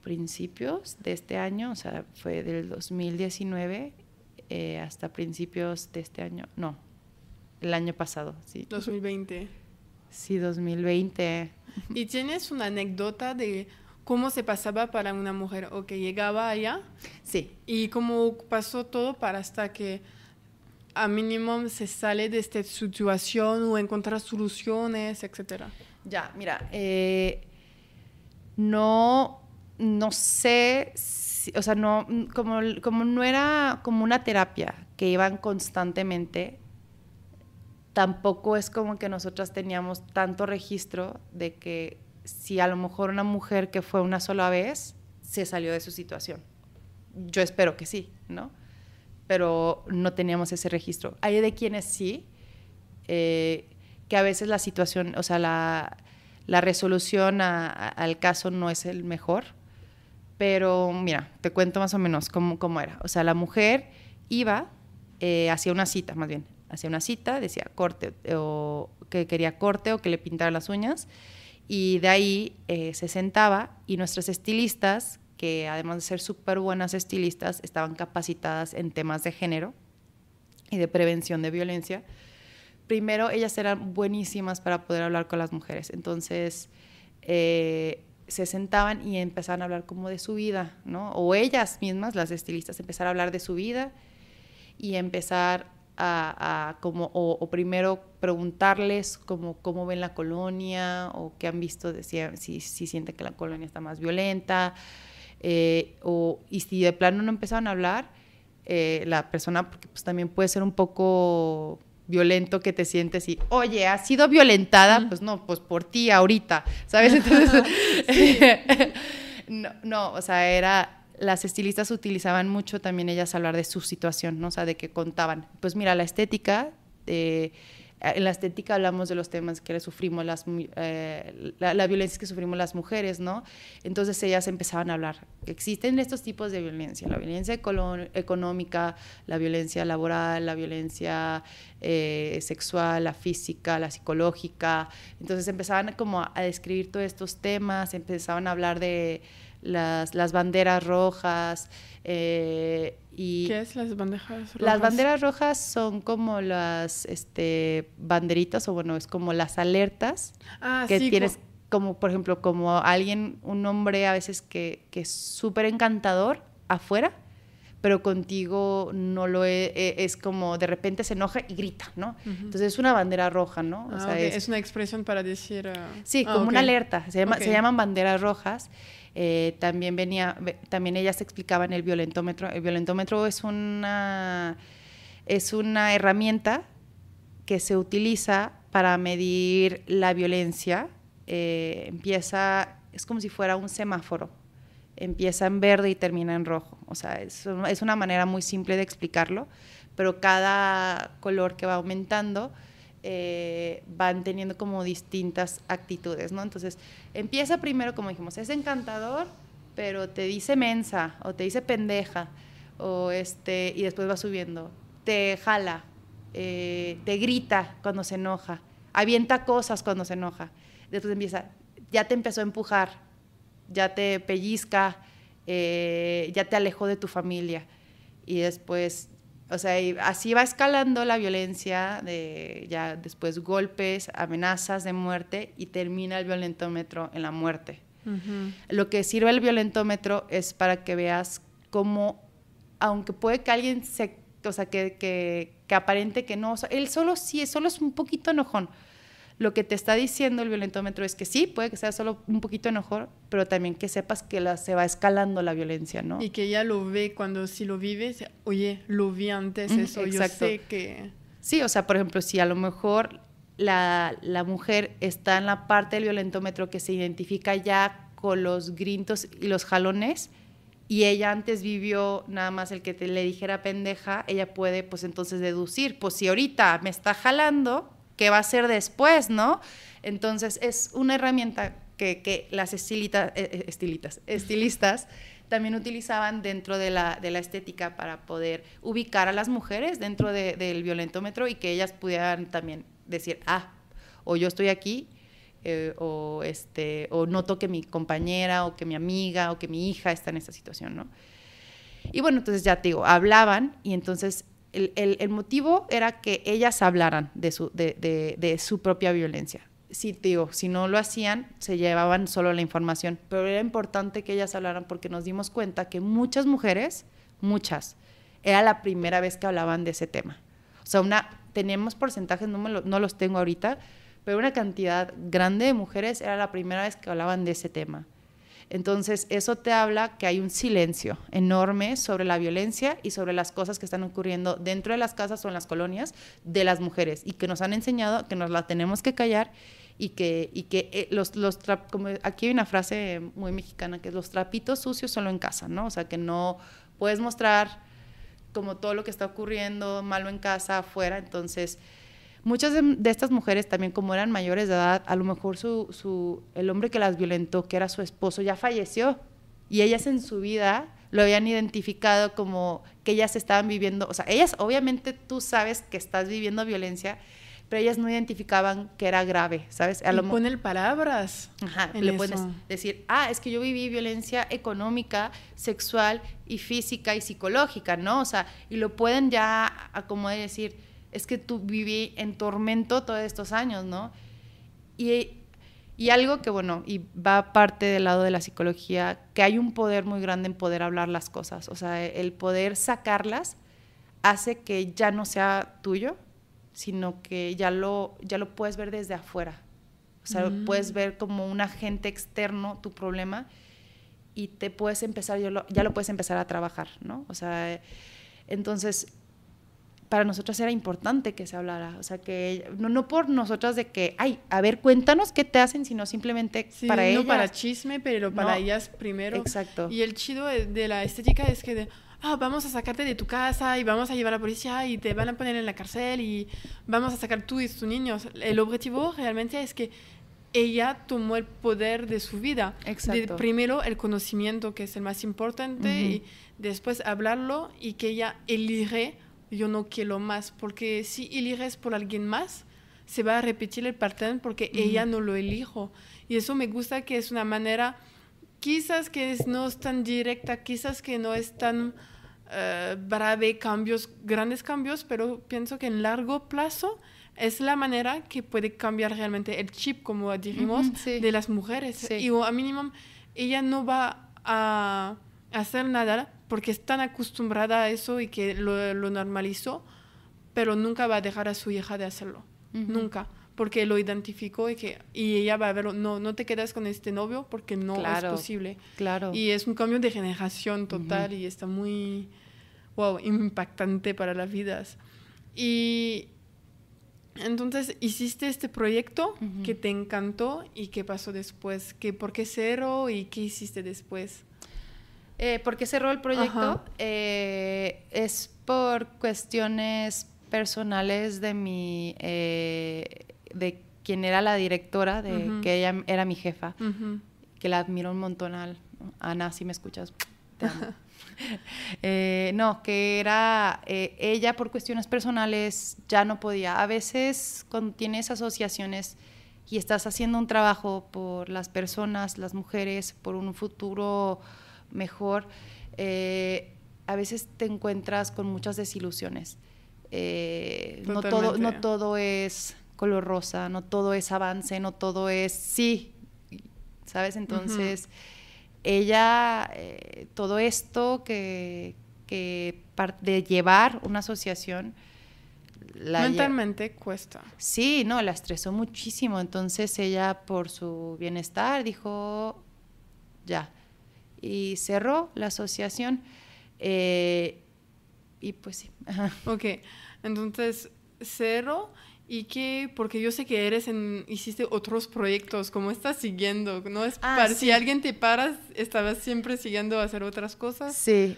principios de este año, o sea, fue del 2019 hasta principios de este año, no, el año pasado, sí. 2020. Sí, 2020. ¿Y tienes una anécdota de cómo se pasaba para una mujer o que llegaba allá? Sí. ¿Y cómo pasó todo para hasta que a mínimo se sale de esta situación o encuentra soluciones, etcétera? Ya, mira, no sé o sea, no, como no era como una terapia que iban constantemente, tampoco es como que nosotras teníamos tanto registro de que si a lo mejor una mujer que fue una sola vez se salió de su situación. Yo espero que sí, ¿no? Pero no teníamos ese registro. Hay de quienes sí, que a veces la situación, o sea, la resolución al caso no es el mejor, pero mira, te cuento más o menos cómo era. O sea, la mujer iba, hacía una cita, más bien, hacía una cita, decía corte, o que quería corte o que le pintara las uñas, y de ahí se sentaba y nuestras estilistas, que además de ser súper buenas estilistas, estaban capacitadas en temas de género y de prevención de violencia. Primero, ellas eran buenísimas para poder hablar con las mujeres. Entonces, se sentaban y empezaban a hablar como de su vida, ¿no? O ellas mismas, las estilistas, empezaron a hablar de su vida y empezar o primero preguntarles cómo ven la colonia o qué han visto, si sienten que la colonia está más violenta, y si de plano no empezaron a hablar, la persona, porque pues también puede ser un poco violento que te sientes y, oye, ¿has sido violentada? Pues no, pues por ti ahorita, ¿sabes? Entonces, no, o sea, las estilistas utilizaban mucho también ellas hablar de su situación, ¿no? O sea, de que contaban, pues mira, la estética, en la estética hablamos de los temas que sufrimos la violencia que sufrimos las mujeres, ¿no? Entonces ellas empezaban a hablar que existen estos tipos de violencia, la violencia económica, la violencia laboral, la violencia sexual, la física, la psicológica. Entonces empezaban como a describir todos estos temas, empezaban a hablar de las banderas rojas. ¿Qué es las banderas rojas? Las banderas rojas son como las banderitas, o bueno, es como las alertas que sí, tienes, como por ejemplo, como un hombre a veces que es súper encantador afuera, pero contigo no lo es como de repente se enoja y grita, ¿no? Uh-huh. Entonces es una bandera roja, ¿no? O sea, okay. Es una expresión para decir... Sí, como una alerta, se llaman banderas rojas. También ellas explicaban el violentómetro. El violentómetro es una herramienta que se utiliza para medir la violencia. Es como si fuera un semáforo. Empieza en verde y termina en rojo. O sea, es una manera muy simple de explicarlo, pero cada color que va aumentando van teniendo como distintas actitudes, ¿no? Entonces, empieza primero, como dijimos, es encantador, pero te dice mensa, o te dice pendeja, y después va subiendo. Te jala, te grita cuando se enoja, avienta cosas cuando se enoja. Después ya te empezó a empujar, ya te pellizca, ya te alejó de tu familia. Y después, o sea, así va escalando la violencia, ya después golpes, amenazas de muerte, y termina el violentómetro en la muerte. Uh-huh. Lo que sirve el violentómetro es para que veas cómo, aunque puede que alguien que aparente que no, o sea, él solo es un poquito enojón. Lo que te está diciendo el violentómetro es que sí, puede que sea solo un poquito enojón, pero también que sepas que se va escalando la violencia, ¿no? Y que ella lo ve cuando sí lo vives, oye, lo vi antes, eso, exacto. Yo sé que... Sí, o sea, por ejemplo, si a lo mejor la mujer está en la parte del violentómetro que se identifica ya con los gritos y los jalones, y ella antes vivió nada más el que le dijera pendeja, ella puede, pues entonces deducir, pues si ahorita me está jalando, ¿qué va a hacer después, no? Entonces, es una herramienta que las estilistas también utilizaban dentro de la estética para poder ubicar a las mujeres dentro del violentómetro y que ellas pudieran también decir, o yo estoy aquí, o noto que mi compañera, o que mi amiga, o que mi hija está en esta situación, ¿no? Y bueno, entonces ya te digo, hablaban, y entonces... El motivo era que ellas hablaran de su propia violencia. Sí, digo, si no lo hacían, se llevaban solo la información, pero era importante que ellas hablaran porque nos dimos cuenta que muchas mujeres, era la primera vez que hablaban de ese tema. O sea, tenemos porcentajes, no los tengo ahorita, pero una cantidad grande de mujeres era la primera vez que hablaban de ese tema. Entonces, eso te habla que hay un silencio enorme sobre la violencia y sobre las cosas que están ocurriendo dentro de las casas o en las colonias de las mujeres y que nos han enseñado que nos la tenemos que callar y que como aquí hay una frase muy mexicana que es los trapitos sucios solo en casa, ¿no? O sea, que no puedes mostrar como todo lo que está ocurriendo malo en casa, afuera. Entonces, muchas de estas mujeres también, como eran mayores de edad, a lo mejor el hombre que las violentó, que era su esposo, ya falleció. Y ellas en su vida lo habían identificado como que ellas estaban viviendo, o sea, ellas obviamente tú sabes que estás viviendo violencia, pero ellas no identificaban que era grave, ¿sabes? Y poner palabras. Ajá, le puedes decir, es que yo viví violencia económica, sexual y física y psicológica, ¿no? O sea, y lo pueden ya acomodar y decir, es que tú viví en tormento todos estos años, ¿no? Y algo que, bueno, y va parte del lado de la psicología, que hay un poder muy grande en poder hablar las cosas. O sea, el poder sacarlas hace que ya no sea tuyo, sino que ya lo puedes ver desde afuera. O sea, puedes ver como un agente externo tu problema y te puedes empezar, ya lo puedes empezar a trabajar, ¿no? O sea, entonces, para nosotras era importante que se hablara. O sea, que no por nosotras de que, a ver, cuéntanos qué te hacen, sino simplemente para ellas. No para chisme, pero para ellas primero. Exacto. Y el chido de la estética es que vamos a sacarte de tu casa y vamos a llevar a la policía y te van a poner en la cárcel y vamos a sacar tú y tus niños. El objetivo realmente es que ella tomó el poder de su vida. Exacto. Primero el conocimiento, que es el más importante, y después hablarlo y que ella elige, yo no quiero más, porque si eliges por alguien más, se va a repetir el patrón porque ella no lo elijo. Y eso me gusta, que es una manera, quizás que no es tan directa, quizás que no es tan breve grandes cambios, pero pienso que en largo plazo es la manera que puede cambiar realmente el chip, como dijimos, de las mujeres. Sí. Y a mínimo ella no va a hacer nada porque es tan acostumbrada a eso y que lo normalizó, pero nunca va a dejar a su hija de hacerlo. Nunca. Porque lo identificó y ella va a verlo. No te quedas con este novio porque no es posible. Claro. Y es un cambio de generación total y está muy impactante para las vidas. Y entonces hiciste este proyecto que te encantó, y ¿qué pasó después? ¿Por qué cerró y qué hiciste después? ¿Por qué cerró el proyecto? Es por cuestiones personales de quien era la directora, que ella era mi jefa, que la admiro un montón. Ana, si me escuchas, te amo. Que era ella, por cuestiones personales ya no podía. A veces cuando tienes asociaciones y estás haciendo un trabajo por las personas, las mujeres, por un futuro mejor, a veces te encuentras con muchas desilusiones. No todo es color rosa, no todo es avance, no todo es sí, ¿sabes? Entonces ella, todo esto de llevar una asociación mentalmente cuesta. Sí, la estresó muchísimo. Entonces ella, por su bienestar, dijo ya, y cerró la asociación. Y pues sí. Ok, entonces cerró. ¿Y qué? Porque yo sé que hiciste otros proyectos. ¿Cómo estás siguiendo? ¿No es si alguien te paras, estabas siempre siguiendo a hacer otras cosas? Sí,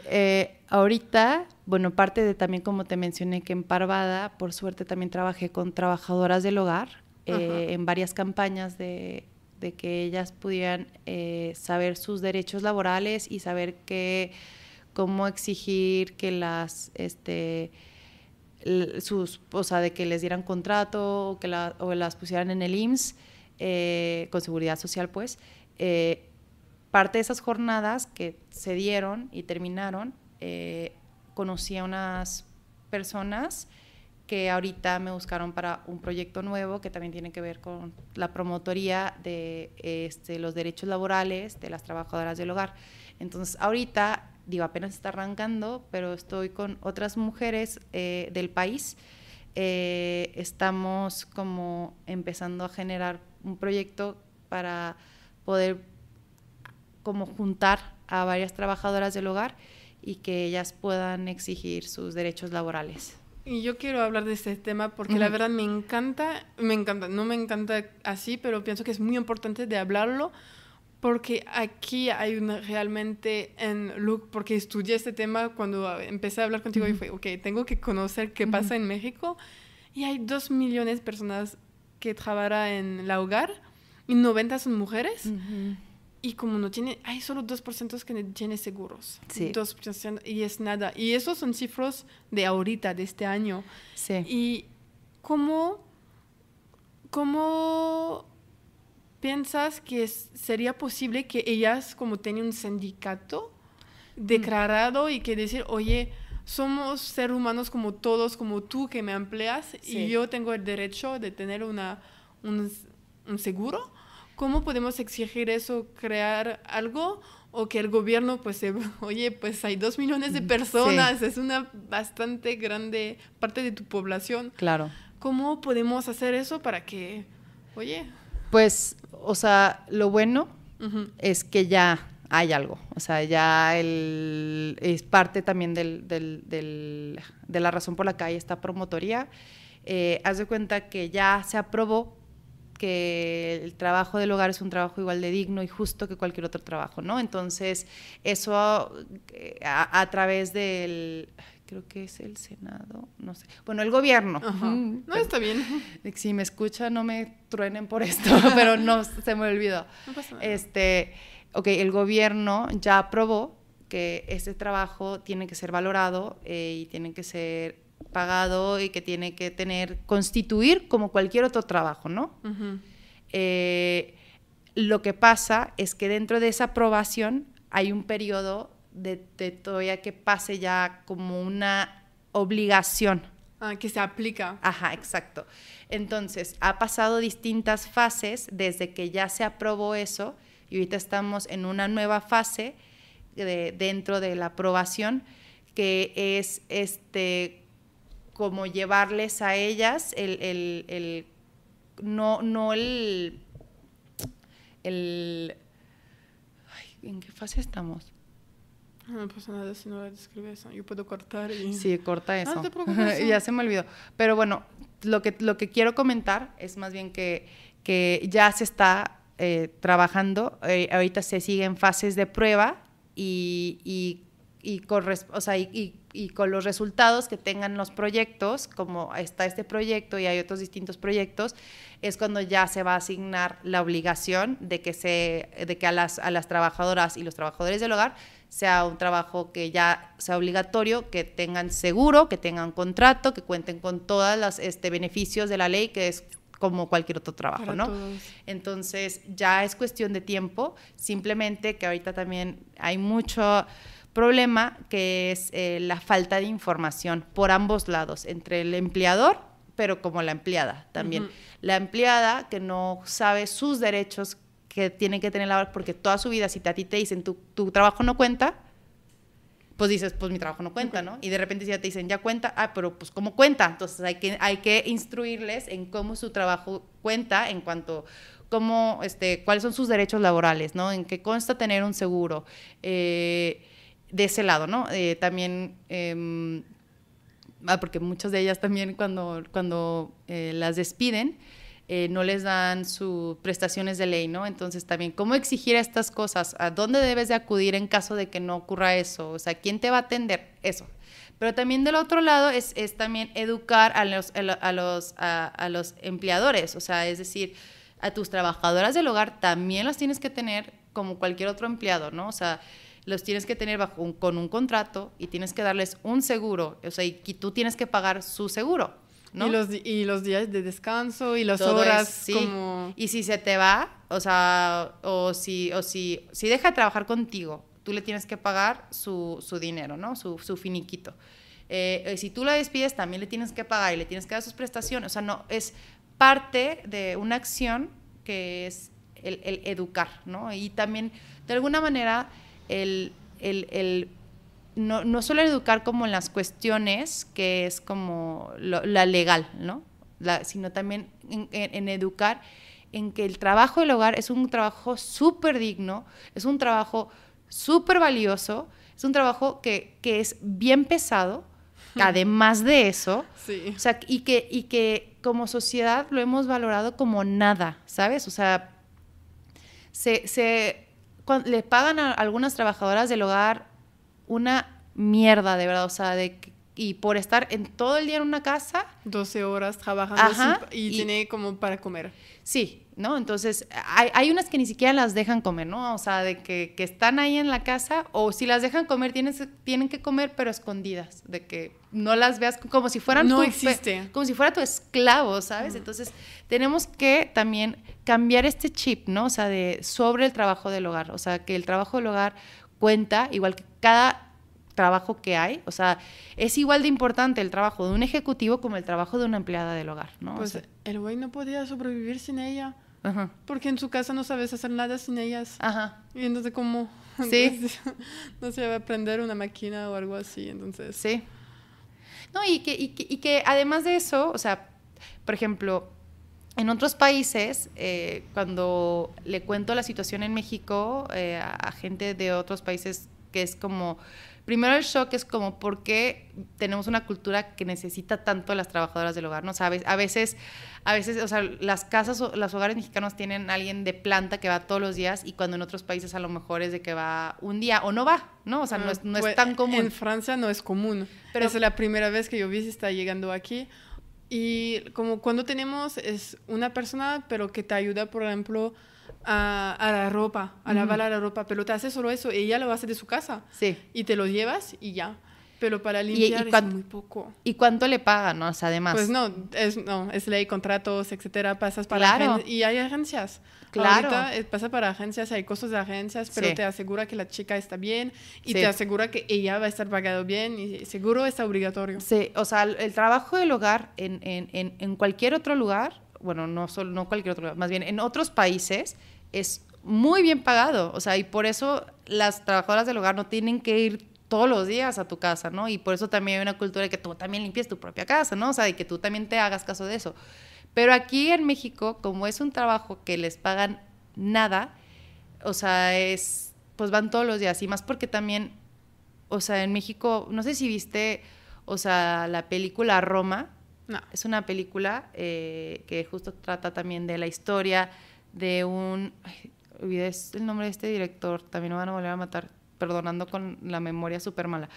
ahorita, bueno, parte de también, como te mencioné, que en Parvada, por suerte, también trabajé con trabajadoras del hogar en varias campañas de que ellas pudieran saber sus derechos laborales y saber cómo exigir que de que les dieran contrato o que las pusieran en el IMSS con seguridad social, pues. Parte de esas jornadas que se dieron y terminaron, conocí a unas personas que ahorita me buscaron para un proyecto nuevo que también tiene que ver con la promotoría de los derechos laborales de las trabajadoras del hogar. Entonces, ahorita, apenas está arrancando, pero estoy con otras mujeres del país. Estamos como empezando a generar un proyecto para poder como juntar a varias trabajadoras del hogar y que ellas puedan exigir sus derechos laborales. Y yo quiero hablar de este tema porque la verdad me encanta, no me encanta así, pero pienso que es muy importante de hablarlo porque aquí hay realmente porque estudié este tema cuando empecé a hablar contigo y fue, ok, tengo que conocer qué pasa en México y hay 2 millones de personas que trabajan en la hogar y 90 son mujeres. Y como hay solo 2% que no tienen seguros. Sí. 2% y es nada. Y esos son cifras de ahorita, de este año. Sí. ¿Y cómo piensas que sería posible que ellas, como tienen un sindicato declarado y que decir, oye, somos seres humanos como todos, como tú que me empleas, y yo tengo el derecho de tener un seguro? ¿Cómo podemos exigir eso, crear algo? O que el gobierno, pues, oye, pues hay 2 millones de personas, es una bastante grande parte de tu población. Claro. ¿Cómo podemos hacer eso para que, oye? Pues, o sea, lo bueno es que ya hay algo. O sea, ya es parte también de la razón por la que hay esta promotoría. Haz de cuenta que ya se aprobó que el trabajo del hogar es un trabajo igual de digno y justo que cualquier otro trabajo, ¿no? Entonces, eso a través del, creo que es el Senado, no sé, bueno, el gobierno. No, está bien. Si me escucha, no me truenen por esto, pero no, se me olvidó. No pasa nada. Ok, el gobierno ya aprobó que este trabajo tiene que ser valorado y tiene que ser pagado y que tiene que constituir como cualquier otro trabajo, ¿no? Lo que pasa es que dentro de esa aprobación hay un periodo de todavía que pase ya como una obligación. Que se aplica. Ajá, exacto. Entonces, ha pasado distintas fases desde que ya se aprobó eso y ahorita estamos en una nueva fase dentro de la aprobación que es como llevarles a ellas ¿en qué fase estamos? No pasa nada si no describe eso. Yo puedo cortar y... Sí, corta eso. No te preocupes. Ya se me olvidó. Pero bueno, lo que quiero comentar es más bien que ya se está trabajando. Ahorita se siguen fases de prueba y con los resultados que tengan los proyectos, como está este proyecto y hay otros distintos proyectos, es cuando ya se va a asignar la obligación de que a las trabajadoras y los trabajadores del hogar sea un trabajo que ya sea obligatorio, que tengan seguro, que tengan contrato, que cuenten con todos los beneficios de la ley, que es como cualquier otro trabajo, para ¿no? Todos. Entonces ya es cuestión de tiempo, simplemente que ahorita también hay mucho problema que es la falta de información por ambos lados, entre el empleador, pero como la empleada también. La empleada que no sabe sus derechos que tiene que tener la hora, porque toda su vida, si a ti te dicen tu trabajo no cuenta, pues dices, pues mi trabajo no cuenta, ¿no? Y de repente si ya te dicen, ya cuenta, pero pues ¿cómo cuenta? Entonces hay que instruirles en cómo su trabajo cuenta, en cuanto cómo, cuáles son sus derechos laborales, ¿no? En qué consta tener un seguro, de ese lado, ¿no? También, porque muchas de ellas también cuando las despiden, no les dan sus prestaciones de ley, ¿no? Entonces también, ¿cómo exigir estas cosas? ¿A dónde debes de acudir en caso de que no ocurra eso? O sea, ¿quién te va a atender? Eso. Pero también del otro lado es también educar a los empleadores, o sea, es decir, a tus trabajadoras del hogar también las tienes que tener como cualquier otro empleado, ¿no? O sea, los tienes que tener con un contrato y tienes que darles un seguro, o sea, y tú tienes que pagar su seguro, ¿no? Y los días de descanso y las todo horas sí. como... Y si se te va, o sea, si deja de trabajar contigo, tú le tienes que pagar su dinero, ¿no? Su finiquito. Si tú la despides, también le tienes que pagar y le tienes que dar sus prestaciones. O sea, no, es parte de una acción que es el educar, ¿no? Y también, de alguna manera, no solo educar como en las cuestiones que es como la legal, ¿no? Sino también en educar en que el trabajo del hogar es un trabajo súper digno, es un trabajo súper valioso, es un trabajo que es bien pesado, además de eso, sí. o sea, y que como sociedad lo hemos valorado como nada, ¿sabes? O sea, le pagan a algunas trabajadoras del hogar una mierda, de verdad, o sea, y por estar en todo el día en una casa. 12 horas trabajando y tiene como para comer. Sí, ¿no? Entonces, hay unas que ni siquiera las dejan comer, ¿no? O sea, de que están ahí en la casa, o si las dejan comer, tienen que comer, pero escondidas, de que no las veas como si fueran como si fuera tu esclavo, ¿sabes? Entonces, tenemos que también cambiar este chip, ¿no? O sea, sobre el trabajo del hogar, o sea, que el trabajo del hogar cuenta, igual que cada trabajo que hay, o sea, es igual de importante el trabajo de un ejecutivo como el trabajo de una empleada del hogar, ¿no? Pues o sea, el güey no podía sobrevivir sin ella, ajá. porque en su casa no sabes hacer nada sin ellas. Ajá. Y entonces, ¿cómo? Sí. Entonces, no se va a aprender una máquina o algo así, entonces. Sí. No, y que además de eso, o sea, por ejemplo, en otros países, cuando le cuento la situación en México a gente de otros países, que es como, primero el shock es como, ¿por qué tenemos una cultura que necesita tanto a las trabajadoras del hogar? ¿No? O sea, a veces, o sea, las casas, los hogares mexicanos tienen a alguien de planta que va todos los días, y cuando en otros países a lo mejor es de que va un día o no va, ¿no? O sea, no pues, es tan común. En Francia no es común, pero es la primera vez que yo vi si está llegando aquí. Y como cuando tenemos es una persona, pero que te ayuda, por ejemplo, a la ropa, a lavar la ropa, pero te hace solo eso, ella lo hace de su casa. Sí. Y te lo llevas y ya. Pero para limpiar es muy poco. ¿Y cuánto le pagan, no? O sea, además. Pues no, es ley, contratos, etcétera, pasas para claro. Y hay agencias. Claro. Ahorita pasa para agencias, hay costos de agencias, pero te asegura que la chica está bien y te asegura que ella va a estar pagado bien y seguro está obligatorio. Sí, o sea, el trabajo del hogar en cualquier otro lugar, bueno, no cualquier otro lugar, más bien en otros países es muy bien pagado, o sea, y por eso las trabajadoras del hogar no tienen que ir todos los días a tu casa, ¿no? Y por eso también hay una cultura de que tú también limpies tu propia casa, ¿no? O sea, de que tú también te hagas caso de eso. Pero aquí en México, como es un trabajo que les pagan nada, o sea, pues van todos los días, y más porque también, o sea, en México, no sé si viste, o sea, la película Roma. No. Es una película que justo trata también de la historia de olvidé el nombre de este director, también me van a volver a matar, perdonando con la memoria súper mala,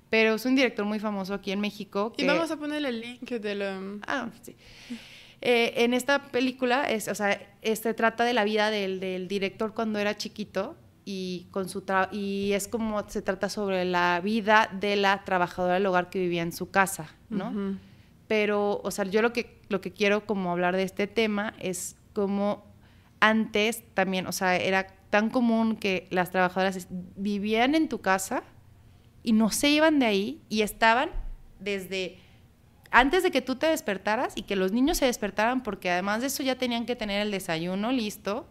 pero es un director muy famoso aquí en México. Y vamos a poner el link del... sí. En esta película, trata de la vida del director cuando era chiquito, y y es como se trata sobre la vida de la trabajadora del hogar que vivía en su casa, ¿no? Uh-huh. Pero, o sea, yo lo que quiero como hablar de este tema es como antes también, o sea, era tan común que las trabajadoras vivían en tu casa y no se iban de ahí, y estaban desde antes de que tú te despertaras y que los niños se despertaran, porque además de eso ya tenían que tener el desayuno listo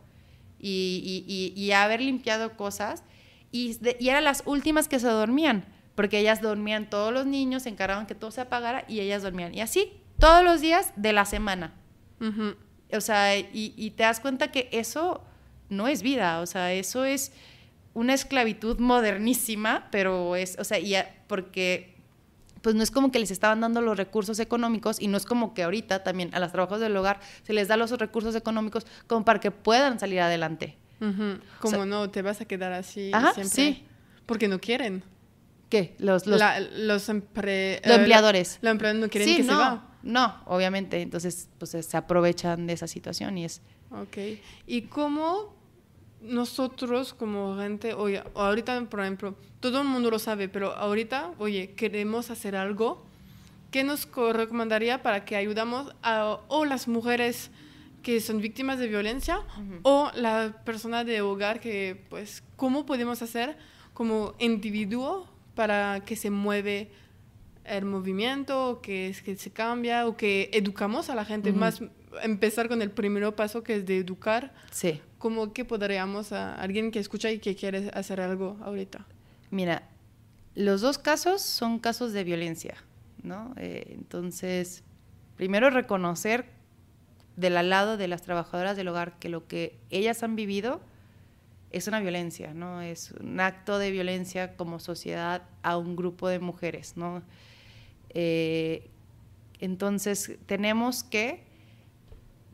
y haber limpiado cosas, y eran las últimas que se dormían, porque ellas dormían, todos los niños se encargaban que todo se apagara y ellas dormían, y así todos los días de la semana. Uh-huh. O sea, y te das cuenta que eso no es vida, o sea, eso es una esclavitud modernísima, pero es, o sea, porque pues no es como que les estaban dando los recursos económicos, y no es como que ahorita también a las trabajadoras del hogar se les da los recursos económicos como para que puedan salir adelante. Uh-huh. Como, o sea, no te vas a quedar así siempre. Sí. Porque no quieren. ¿Qué? Los empleadores. Los empleadores no quieren que se va. No, obviamente. Entonces, pues se aprovechan de esa situación y es... Ok. ¿Y cómo nosotros como gente, oye, ahorita, por ejemplo, todo el mundo lo sabe, pero ahorita, oye, queremos hacer algo, ¿qué nos recomendaría para que ayudamos o las mujeres que son víctimas de violencia, uh-huh, o la persona de hogar que, pues, cómo podemos hacer como individuo para que se mueve el movimiento, que se cambia, o que educamos a la gente, uh-huh, más empezar con el primer paso, que es de educar? Sí. ¿Cómo que podríamos a alguien que escucha y que quiere hacer algo ahorita? Mira, los dos casos son casos de violencia, ¿no? Entonces, primero reconocer del al lado de las trabajadoras del hogar, que lo que ellas han vivido es una violencia, ¿no? Es un acto de violencia como sociedad a un grupo de mujeres, ¿no? Entonces, tenemos que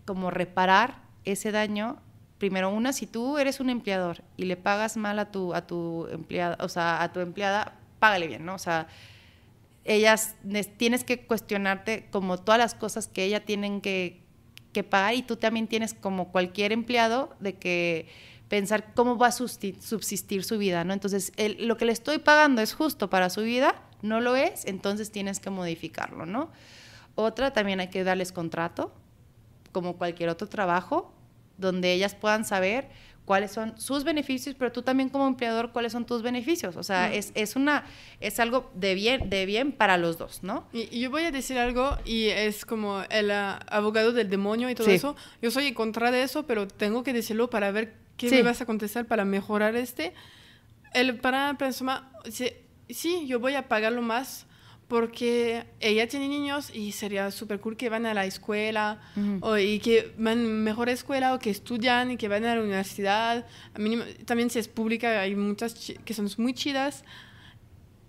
como reparar ese daño. Primero, si tú eres un empleador y le pagas mal a tu empleada, o sea, a tu empleada, págale bien, ¿no? O sea, tienes que cuestionarte como todas las cosas que ella tienen que pagar, y tú también tienes, como cualquier empleado, de que pensar cómo va a subsistir su vida, ¿no? Entonces, lo que le estoy pagando es justo para su vida, no lo es, entonces tienes que modificarlo, ¿no? Otra, también hay que darles contrato, como cualquier otro trabajo, donde ellas puedan saber cuáles son sus beneficios, pero tú también como empleador, cuáles son tus beneficios. O sea, es algo de bien para los dos, ¿no? Y yo voy a decir algo, y es como el abogado del demonio y todo eso. Yo soy en contra de eso, pero tengo que decirlo para ver qué me vas a contestar para mejorar para persona, sí, yo voy a pagarlo más porque ella tiene niños y sería súper cool que van a la escuela y que van a mejor escuela o que estudian y que van a la universidad. También si es pública hay muchas que son muy chidas.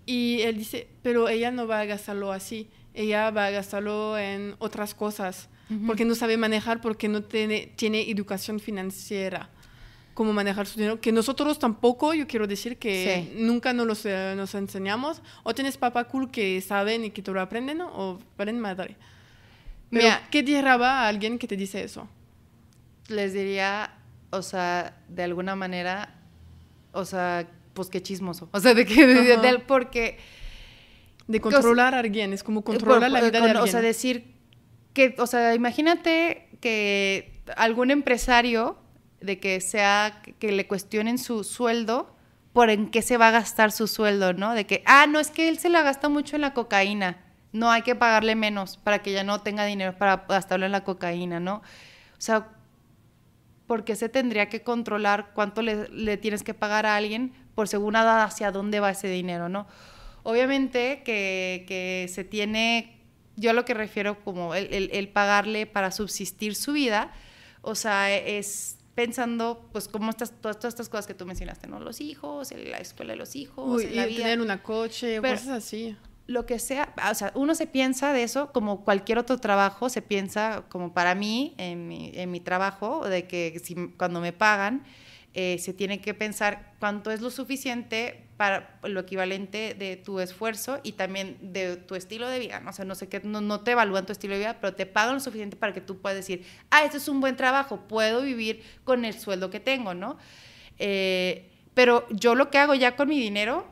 Y él dice, pero ella no va a gastarlo así, ella va a gastarlo en otras cosas, porque no sabe manejar, porque no tiene educación financiera. Cómo manejar su dinero, que nosotros tampoco, yo quiero decir que nunca nos enseñamos. O tienes papá cool que saben y que te lo aprenden, ¿no? O valen madre. Pero, mira, ¿qué diría a alguien que te dice eso? Les diría, o sea, de alguna manera, o sea, pues qué chismoso. O sea, porque... De controlar a alguien, es como controlar la vida de alguien. O sea, decir que, o sea, imagínate que algún empresario de que le cuestionen su sueldo por en qué se va a gastar su sueldo, ¿no? De que, no, es que él se la gasta mucho en la cocaína, no, hay que pagarle menos para que ya no tenga dinero para gastarlo en la cocaína, ¿no? O sea, ¿por qué se tendría que controlar cuánto le tienes que pagar a alguien por según hacia dónde va ese dinero, ¿no? Obviamente que se tiene, yo a lo que refiero como el pagarle para subsistir su vida, o sea, es pensando, pues, como todas estas cosas que tú mencionaste, ¿no? Los hijos, la escuela de los hijos, la vida. Tener una coche, pero cosas así. Lo que sea, o sea, uno se piensa de eso como cualquier otro trabajo, se piensa como para mí, en mi trabajo, de que cuando me pagan, se tiene que pensar cuánto es lo suficiente para lo equivalente de tu esfuerzo y también de tu estilo de vida, ¿no? O sea, no sé qué, no te evalúan tu estilo de vida, pero te pagan lo suficiente para que tú puedas decir, este es un buen trabajo, puedo vivir con el sueldo que tengo, ¿no? Pero yo lo que hago ya con mi dinero,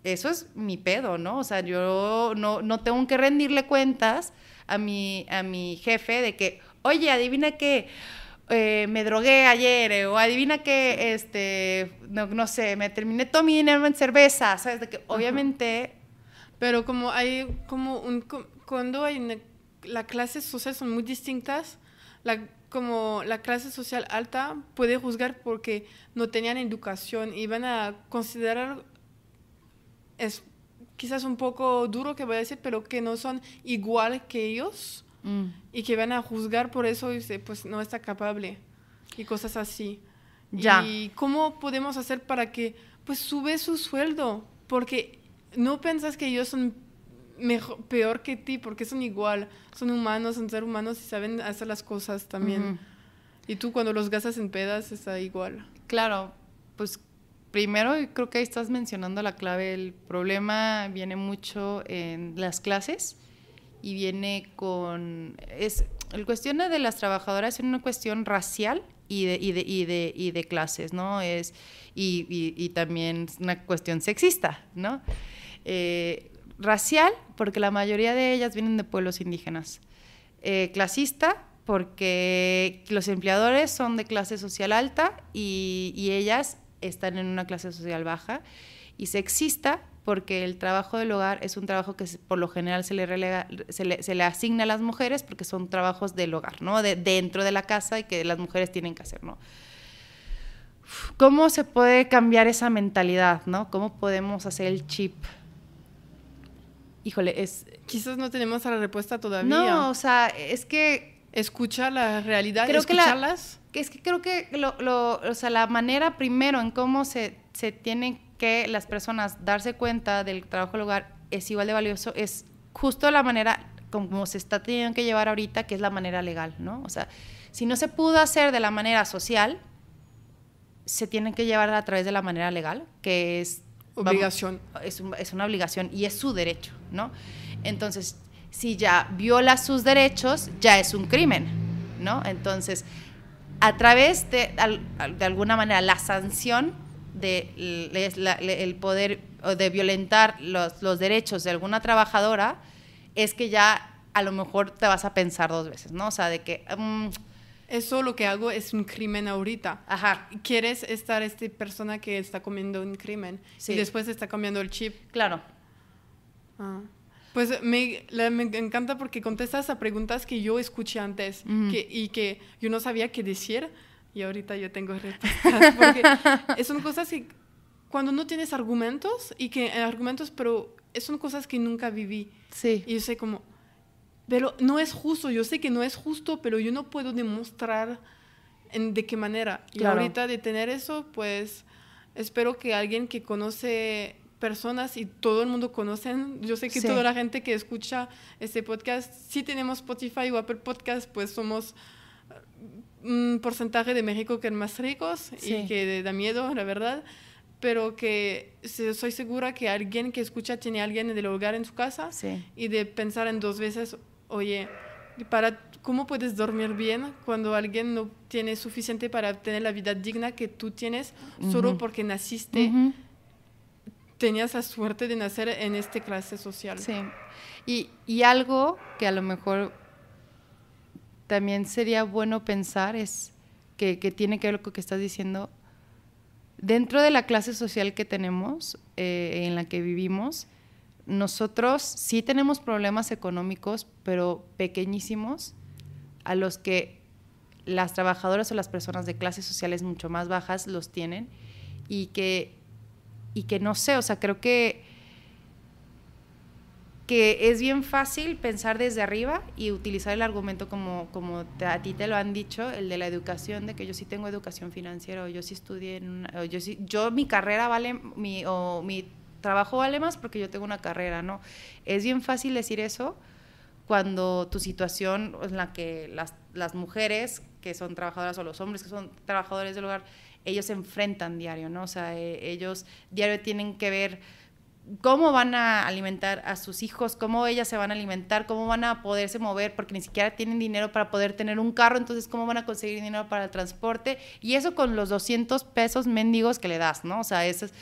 eso es mi pedo, ¿no? O sea, yo no tengo que rendirle cuentas a mi jefe de que, oye, adivina qué, me drogué ayer, o adivina que, no sé, me terminé todo mi dinero en cerveza, ¿sabes? De que obviamente... Pero como hay cuando hay las clases sociales son muy distintas, como la clase social alta puede juzgar porque no tenían educación y van a considerar, es quizás un poco duro que voy a decir, pero que no son igual que ellos. Y que van a juzgar por eso y pues no está capaz y cosas así. Ya. ¿Y cómo podemos hacer para que pues sube su sueldo? Porque no piensas que ellos son peor que ti, porque son igual, son humanos, son seres humanos y saben hacer las cosas también. Y tú cuando los gastas en pedas está igual. Claro, pues primero creo que ahí estás mencionando la clave. El problema viene mucho en las clases. Y viene el cuestión de las trabajadoras es una cuestión racial y de clases, ¿no? Y también es una cuestión sexista, ¿no? Racial, porque la mayoría de ellas vienen de pueblos indígenas. Clasista, porque los empleadores son de clase social alta y ellas están en una clase social baja. Y sexista, porque el trabajo del hogar es un trabajo que por lo general se le asigna a las mujeres porque son trabajos del hogar, ¿no? Dentro de la casa y que las mujeres tienen que hacer, ¿no? ¿Cómo se puede cambiar esa mentalidad, ¿no? ¿Cómo podemos hacer el chip? Híjole, quizás no tenemos la respuesta todavía. No, o sea, es que escuchar la realidad, creo escucharlas. Es que creo que o sea, la manera primero en cómo se tienen que las personas darse cuenta del trabajo del hogar es igual de valioso, es justo la manera como se está teniendo que llevar ahorita, que es la manera legal, ¿no? O sea, si no se pudo hacer de la manera social, se tiene que llevar a través de la manera legal, que es... Obligación. Es una obligación y es su derecho, ¿no? Entonces, si ya viola sus derechos, ya es un crimen, ¿no? Entonces, a través de alguna manera, la sanción el poder de violentar los derechos de alguna trabajadora es que ya a lo mejor te vas a pensar 2 veces, ¿no? O sea, de que... eso lo que hago es un crimen ahorita. Ajá. ¿Quieres estar esta persona que está comiendo un crimen? Sí. Y después está cambiando el chip. Claro. Pues me encanta porque contestas a preguntas que yo escuché antes y que yo no sabía qué decir y ahorita yo tengo respuestas. Porque son cosas que cuando no tienes argumentos pero son cosas que nunca viví. Sí. Y yo sé como, pero no es justo, yo sé que no es justo, pero yo no puedo demostrar de qué manera. Y claro. Ahorita de tener eso, pues espero que alguien que conoce personas y todo el mundo conocen, yo sé que sí. toda la gente que escucha este podcast, si tenemos Spotify o Apple Podcast, pues somos un porcentaje de México que es más ricos sí. y que da miedo, la verdad, pero que soy segura que alguien que escucha tiene a alguien del hogar en su casa sí. y de pensar en 2 veces, oye, ¿cómo puedes dormir bien cuando alguien no tiene suficiente para tener la vida digna que tú tienes solo porque naciste? Tenías la suerte de nacer en esta clase social. Sí, y algo que a lo mejor también sería bueno pensar es que tiene que ver con lo que estás diciendo. Dentro de la clase social que tenemos, en la que vivimos, nosotros sí tenemos problemas económicos, pero pequeñísimos, a los que las trabajadoras o las personas de clases sociales mucho más bajas los tienen, y que no sé, o sea, creo que es bien fácil pensar desde arriba y utilizar el argumento como a ti te lo han dicho, el de la educación, de que yo sí tengo educación financiera, o yo sí estudié yo mi carrera vale, mi trabajo vale más porque yo tengo una carrera, ¿no? Es bien fácil decir eso cuando tu situación en la que las mujeres que son trabajadoras o los hombres que son trabajadores del hogar, ellos se enfrentan diario, ¿no? O sea, ellos diario tienen que ver cómo van a alimentar a sus hijos, cómo ellas se van a alimentar, cómo van a poderse mover, porque ni siquiera tienen dinero para poder tener un carro, entonces cómo van a conseguir dinero para el transporte, y eso con los 200 pesos mendigos que le das, ¿no? O sea, eso es...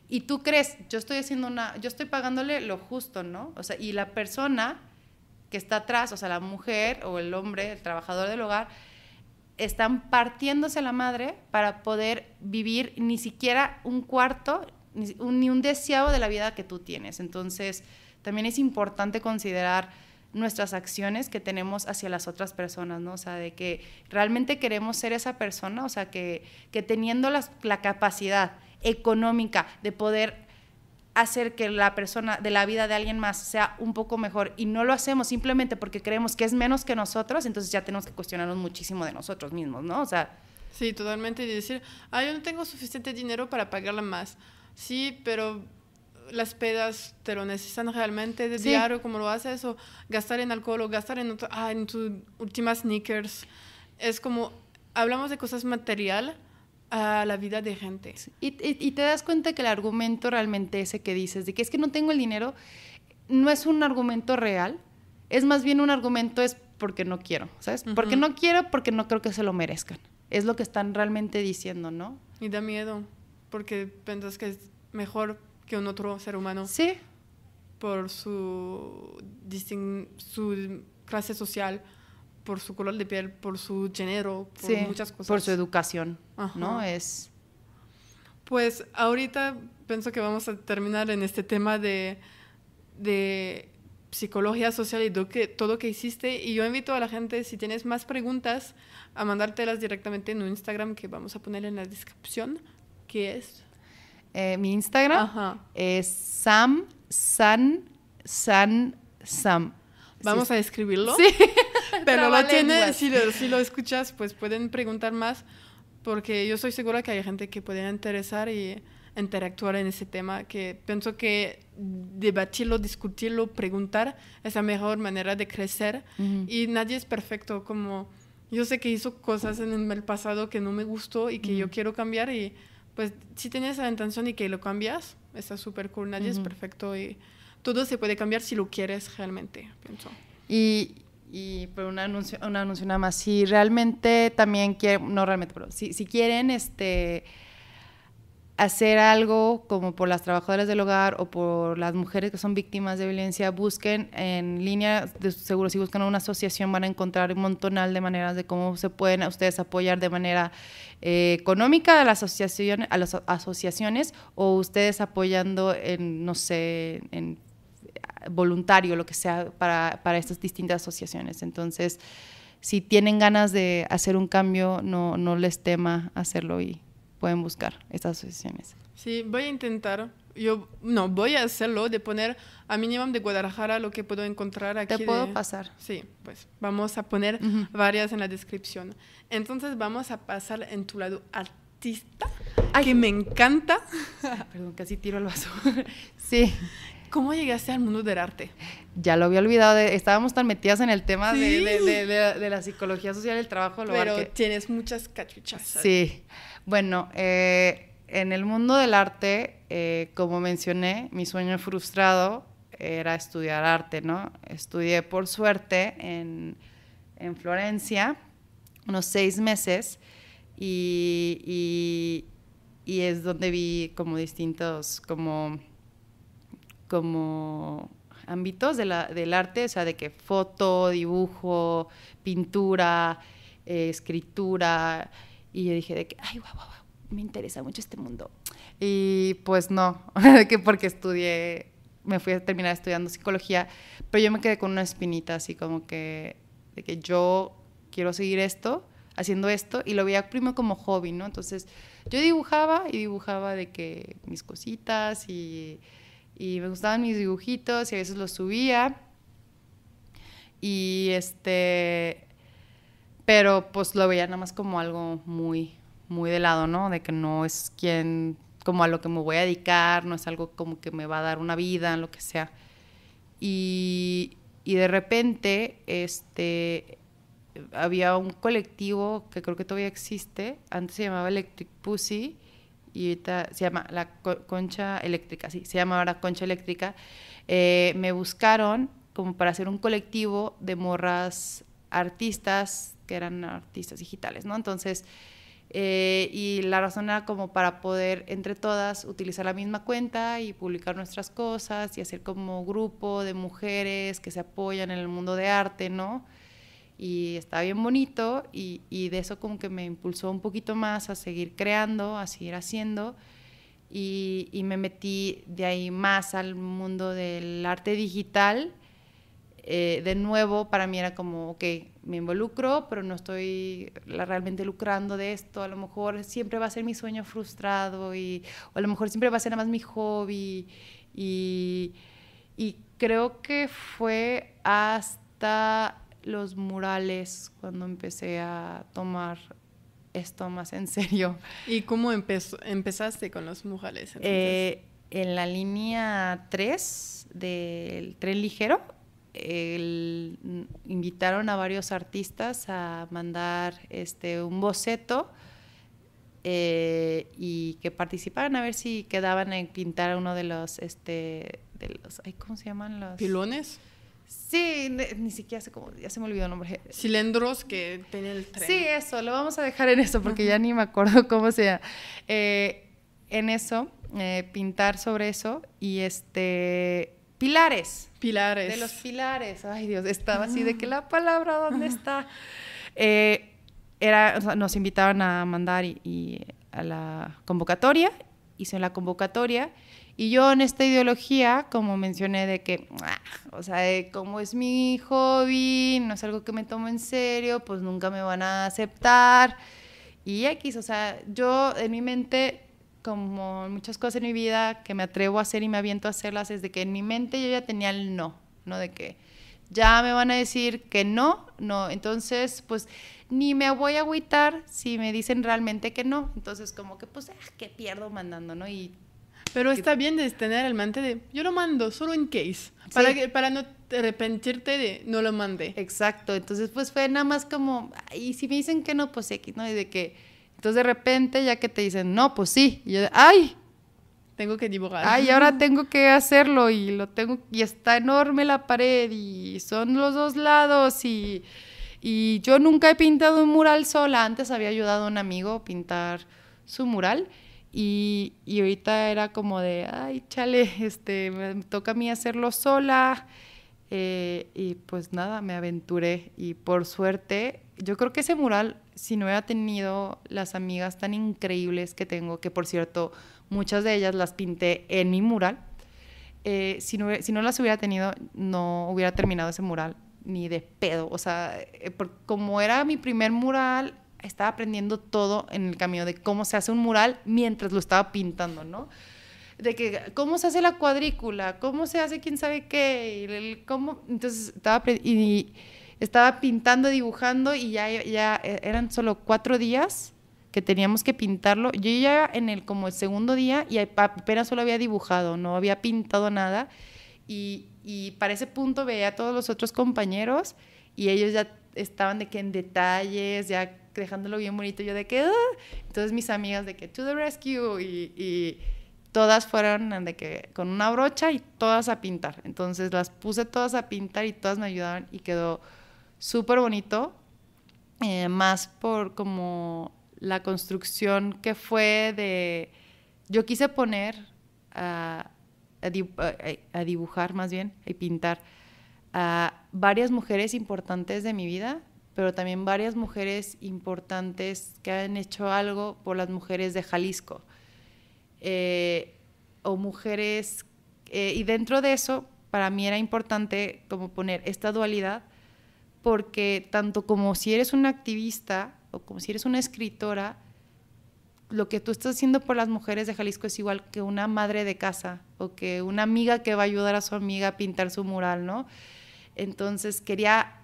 Y tú crees, yo estoy pagándole lo justo, ¿no? O sea, y la persona que está atrás, o sea, la mujer o el hombre, el trabajador del hogar, están partiéndose la madre para poder vivir ni siquiera un cuarto, ni un deseado de la vida que tú tienes. Entonces, también es importante considerar nuestras acciones que tenemos hacia las otras personas, ¿no? O sea, de que realmente queremos ser esa persona, o sea, que teniendo la capacidad económica de poder hacer que la persona de la vida de alguien más sea un poco mejor, y no lo hacemos simplemente porque creemos que es menos que nosotros, entonces ya tenemos que cuestionarnos muchísimo de nosotros mismos, ¿no? O sea... Sí, totalmente, de decir, yo no tengo suficiente dinero para pagarla más. Sí, pero las pedas te lo necesitan realmente de diario, como lo haces, o gastar en alcohol, o gastar en tu última sneakers. Es como, hablamos de cosas material a la vida de gente. Y te das cuenta que el argumento realmente ese que dices, de que es que no tengo el dinero, no es un argumento real, es más bien un argumento es porque no quiero, ¿sabes? Porque no quiero, porque no creo que se lo merezcan. Es lo que están realmente diciendo, ¿no? Y da miedo, porque piensas que es mejor que un otro ser humano. Sí. Por su clase social, por su color de piel, por su género, por muchas cosas. Por su educación, ¿no? Pues ahorita pienso que vamos a terminar en este tema de psicología social y todo lo que hiciste. Y yo invito a la gente, si tienes más preguntas, a mandártelas directamente en un Instagram que vamos a poner en la descripción, que es... mi Instagram es Sam. ¿Vamos a escribirlo? Sí. Pero lo tiene, Trabalenguas. si lo escuchas, pues pueden preguntar más, porque yo estoy segura que hay gente que puede interesar y interactuar en ese tema, que pienso que debatirlo, discutirlo, preguntar es la mejor manera de crecer. Y nadie es perfecto, como yo sé que hizo cosas en el pasado que no me gustó y que yo quiero cambiar, y pues si tienes la intención y que lo cambias, está súper cool. Nadie es perfecto y todo se puede cambiar si lo quieres realmente, pienso. Y por un anuncio nada más, si realmente también quieren, no realmente, pero si quieren hacer algo como por las trabajadoras del hogar o por las mujeres que son víctimas de violencia, busquen en línea, de seguro si buscan una asociación van a encontrar un montonal de maneras de cómo se pueden ustedes apoyar de manera económica a las asociaciones, o ustedes apoyando en, no sé, en voluntario, lo que sea, para estas distintas asociaciones. Entonces, si tienen ganas de hacer un cambio, no les tema hacerlo y pueden buscar estas asociaciones. Sí, voy a intentar. Voy a hacerlo, de poner a Minimum de Guadalajara lo que puedo encontrar aquí. Te puedo pasar. Sí, pues vamos a poner varias en la descripción. Entonces vamos a pasar en tu lado artista, que me encanta. Perdón, casi tiro el vaso. Sí. ¿Cómo llegaste al mundo del arte? Ya lo había olvidado, estábamos tan metidas en el tema de la psicología social del trabajo. Pero tienes muchas cachuchas. Sí, bueno, en el mundo del arte, como mencioné, mi sueño frustrado era estudiar arte, ¿no? Estudié por suerte en Florencia unos 6 meses y es donde vi como distintos como ámbitos del arte, o sea, de que foto, dibujo, pintura, escritura, y yo dije de que, ay, guau, me interesa mucho este mundo. Y pues no, que porque me fui a terminar estudiando psicología, pero yo me quedé con una espinita así como que, de que yo quiero seguir haciendo esto, y lo veía primero como hobby, ¿no? Entonces, yo dibujaba de que mis cositas y me gustaban mis dibujitos y a veces los subía pero pues lo veía nada más como algo muy, muy de lado, ¿no? De que no es como a lo que me voy a dedicar, no es algo como que me va a dar una vida, lo que sea. Y de repente, había un colectivo que creo que todavía existe, antes se llamaba Electric Pussy, y ahorita se llama la Concha Eléctrica, sí, se llama ahora Concha Eléctrica. Me buscaron como para hacer un colectivo de morras artistas, que eran artistas digitales, ¿no? Entonces, y la razón era como para poder entre todas utilizar la misma cuenta y publicar nuestras cosas y hacer como grupo de mujeres que se apoyan en el mundo de arte, ¿no? Y estaba bien bonito y de eso como que me impulsó un poquito más a seguir creando, a seguir haciendo, y me metí de ahí más al mundo del arte digital. De nuevo, para mí era como, ok, me involucro, pero no estoy realmente lucrando de esto, a lo mejor siempre va a ser mi sueño frustrado, o a lo mejor siempre va a ser nada más mi hobby, y creo que fue hasta los murales cuando empecé a tomar esto más en serio. ¿Y cómo empezaste con los murales? En la línea 3 del tren ligero, invitaron a varios artistas a mandar un boceto y que participaran a ver si quedaban en pintar uno de los ¿cómo se llaman los? ¿Pilones? Sí, ni siquiera sé cómo, ya se me olvidó el nombre. Cilindros que tenía el tren. Sí, eso, lo vamos a dejar en eso porque ya ni me acuerdo cómo se llama. En eso, pintar sobre eso y pilares. Pilares. De los pilares. Ay, Dios, estaba así de que la palabra, ¿dónde está? O sea, nos invitaban a mandar a la convocatoria, hice la convocatoria. Y yo en esta ideología, como mencioné, de que, o sea, como es mi hobby, no es algo que me tomo en serio, pues nunca me van a aceptar. Y X, o sea, yo en mi mente, como muchas cosas en mi vida que me atrevo a hacer y me aviento a hacerlas, es de que en mi mente yo ya tenía el no de que ya me van a decir que no, entonces pues ni me voy a agüitar si me dicen realmente que no, entonces como que pues, ¿qué pierdo mandando, no? Pero está bien de tener el mente de, yo lo mando solo in case, para no arrepentirte de no lo mandé. Exacto, entonces pues fue nada más como, y si me dicen que no, pues X, ¿no? Y de que, entonces de repente ya que te dicen, no, pues sí, y yo, ¡ay! Tengo que dibujar. Ay, ahora tengo que hacerlo y está enorme la pared y son los dos lados y yo nunca he pintado un mural sola. Antes había ayudado a un amigo a pintar su mural y ahorita era como de, ay, chale, me toca a mí hacerlo sola. Y pues nada, me aventuré y por suerte, yo creo que ese mural, si no hubiera tenido las amigas tan increíbles que tengo, que por cierto, muchas de ellas las pinté en mi mural, si no las hubiera tenido, no hubiera terminado ese mural ni de pedo. O sea, como era mi primer mural, estaba aprendiendo todo en el camino de cómo se hace un mural mientras lo estaba pintando, ¿no? De que cómo se hace la cuadrícula, cómo se hace quién sabe qué, entonces estaba pintando, dibujando y ya eran solo 4 días que teníamos que pintarlo. Yo ya como el segundo día y apenas solo había dibujado, no había pintado nada y para ese punto veía a todos los otros compañeros y ellos ya estaban de que en detalles, ya dejándolo bien bonito, yo de que entonces mis amigas de que to the rescue y todas fueron de que con una brocha y todas a pintar. Entonces las puse todas a pintar y todas me ayudaron y quedó súper bonito, más por como la construcción que fue de... Yo quise poner a dibujar más bien, y pintar a varias mujeres importantes de mi vida, pero también varias mujeres importantes que han hecho algo por las mujeres de Jalisco. O mujeres, y dentro de eso para mí era importante como poner esta dualidad, porque tanto como si eres una activista o como si eres una escritora, lo que tú estás haciendo por las mujeres de Jalisco es igual que una madre de casa o que una amiga que va a ayudar a su amiga a pintar su mural, ¿no? Entonces quería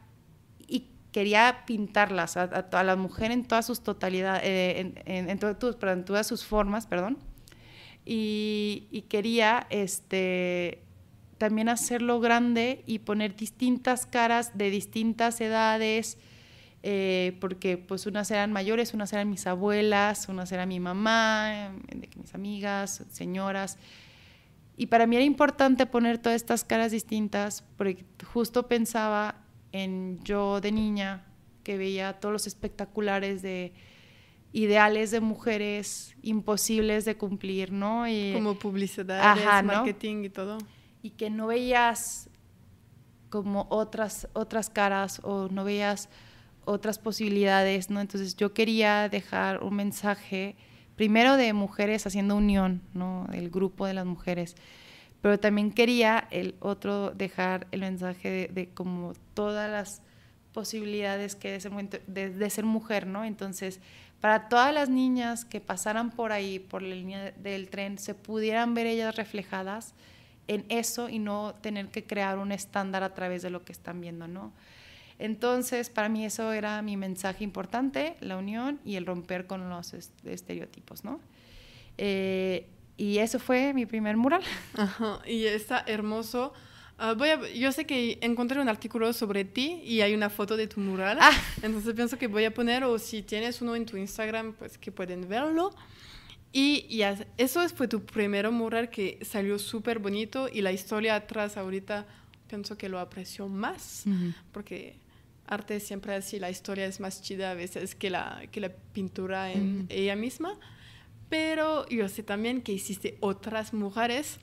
pintarlas a la mujer en todas sus totalidades, en todas sus formas, perdón. Y quería también hacerlo grande y poner distintas caras de distintas edades, porque pues unas eran mayores, unas eran mis abuelas, unas eran mi mamá, mis amigas, señoras. Y para mí era importante poner todas estas caras distintas porque justo pensaba en yo de niña que veía todos los espectaculares de ideales de mujeres imposibles de cumplir, ¿no? Como publicidad, marketing, ¿no? Y todo. Y que no veías como otras caras o no veías otras posibilidades, ¿no? Entonces yo quería dejar un mensaje, primero de mujeres haciendo unión, ¿no? El grupo de las mujeres, pero también quería dejar el mensaje de como todas las posibilidades que de ser mujer, ¿no? Entonces, para todas las niñas que pasaran por ahí, por la línea del tren, se pudieran ver ellas reflejadas en eso y no tener que crear un estándar a través de lo que están viendo, ¿no? Entonces, para mí eso era mi mensaje importante, la unión y el romper con los estereotipos, ¿no? Y eso fue mi primer mural. Ajá, y está hermoso. Yo sé que encontré un artículo sobre ti y hay una foto de tu mural, entonces pienso que voy a poner, o si tienes uno en tu Instagram, pues que pueden verlo. Y eso fue tu primer mural que salió súper bonito y la historia atrás ahorita pienso que lo aprecio más, porque arte siempre así, la historia es más chida a veces que la pintura en ella misma. Pero yo sé también que hiciste otras mujeres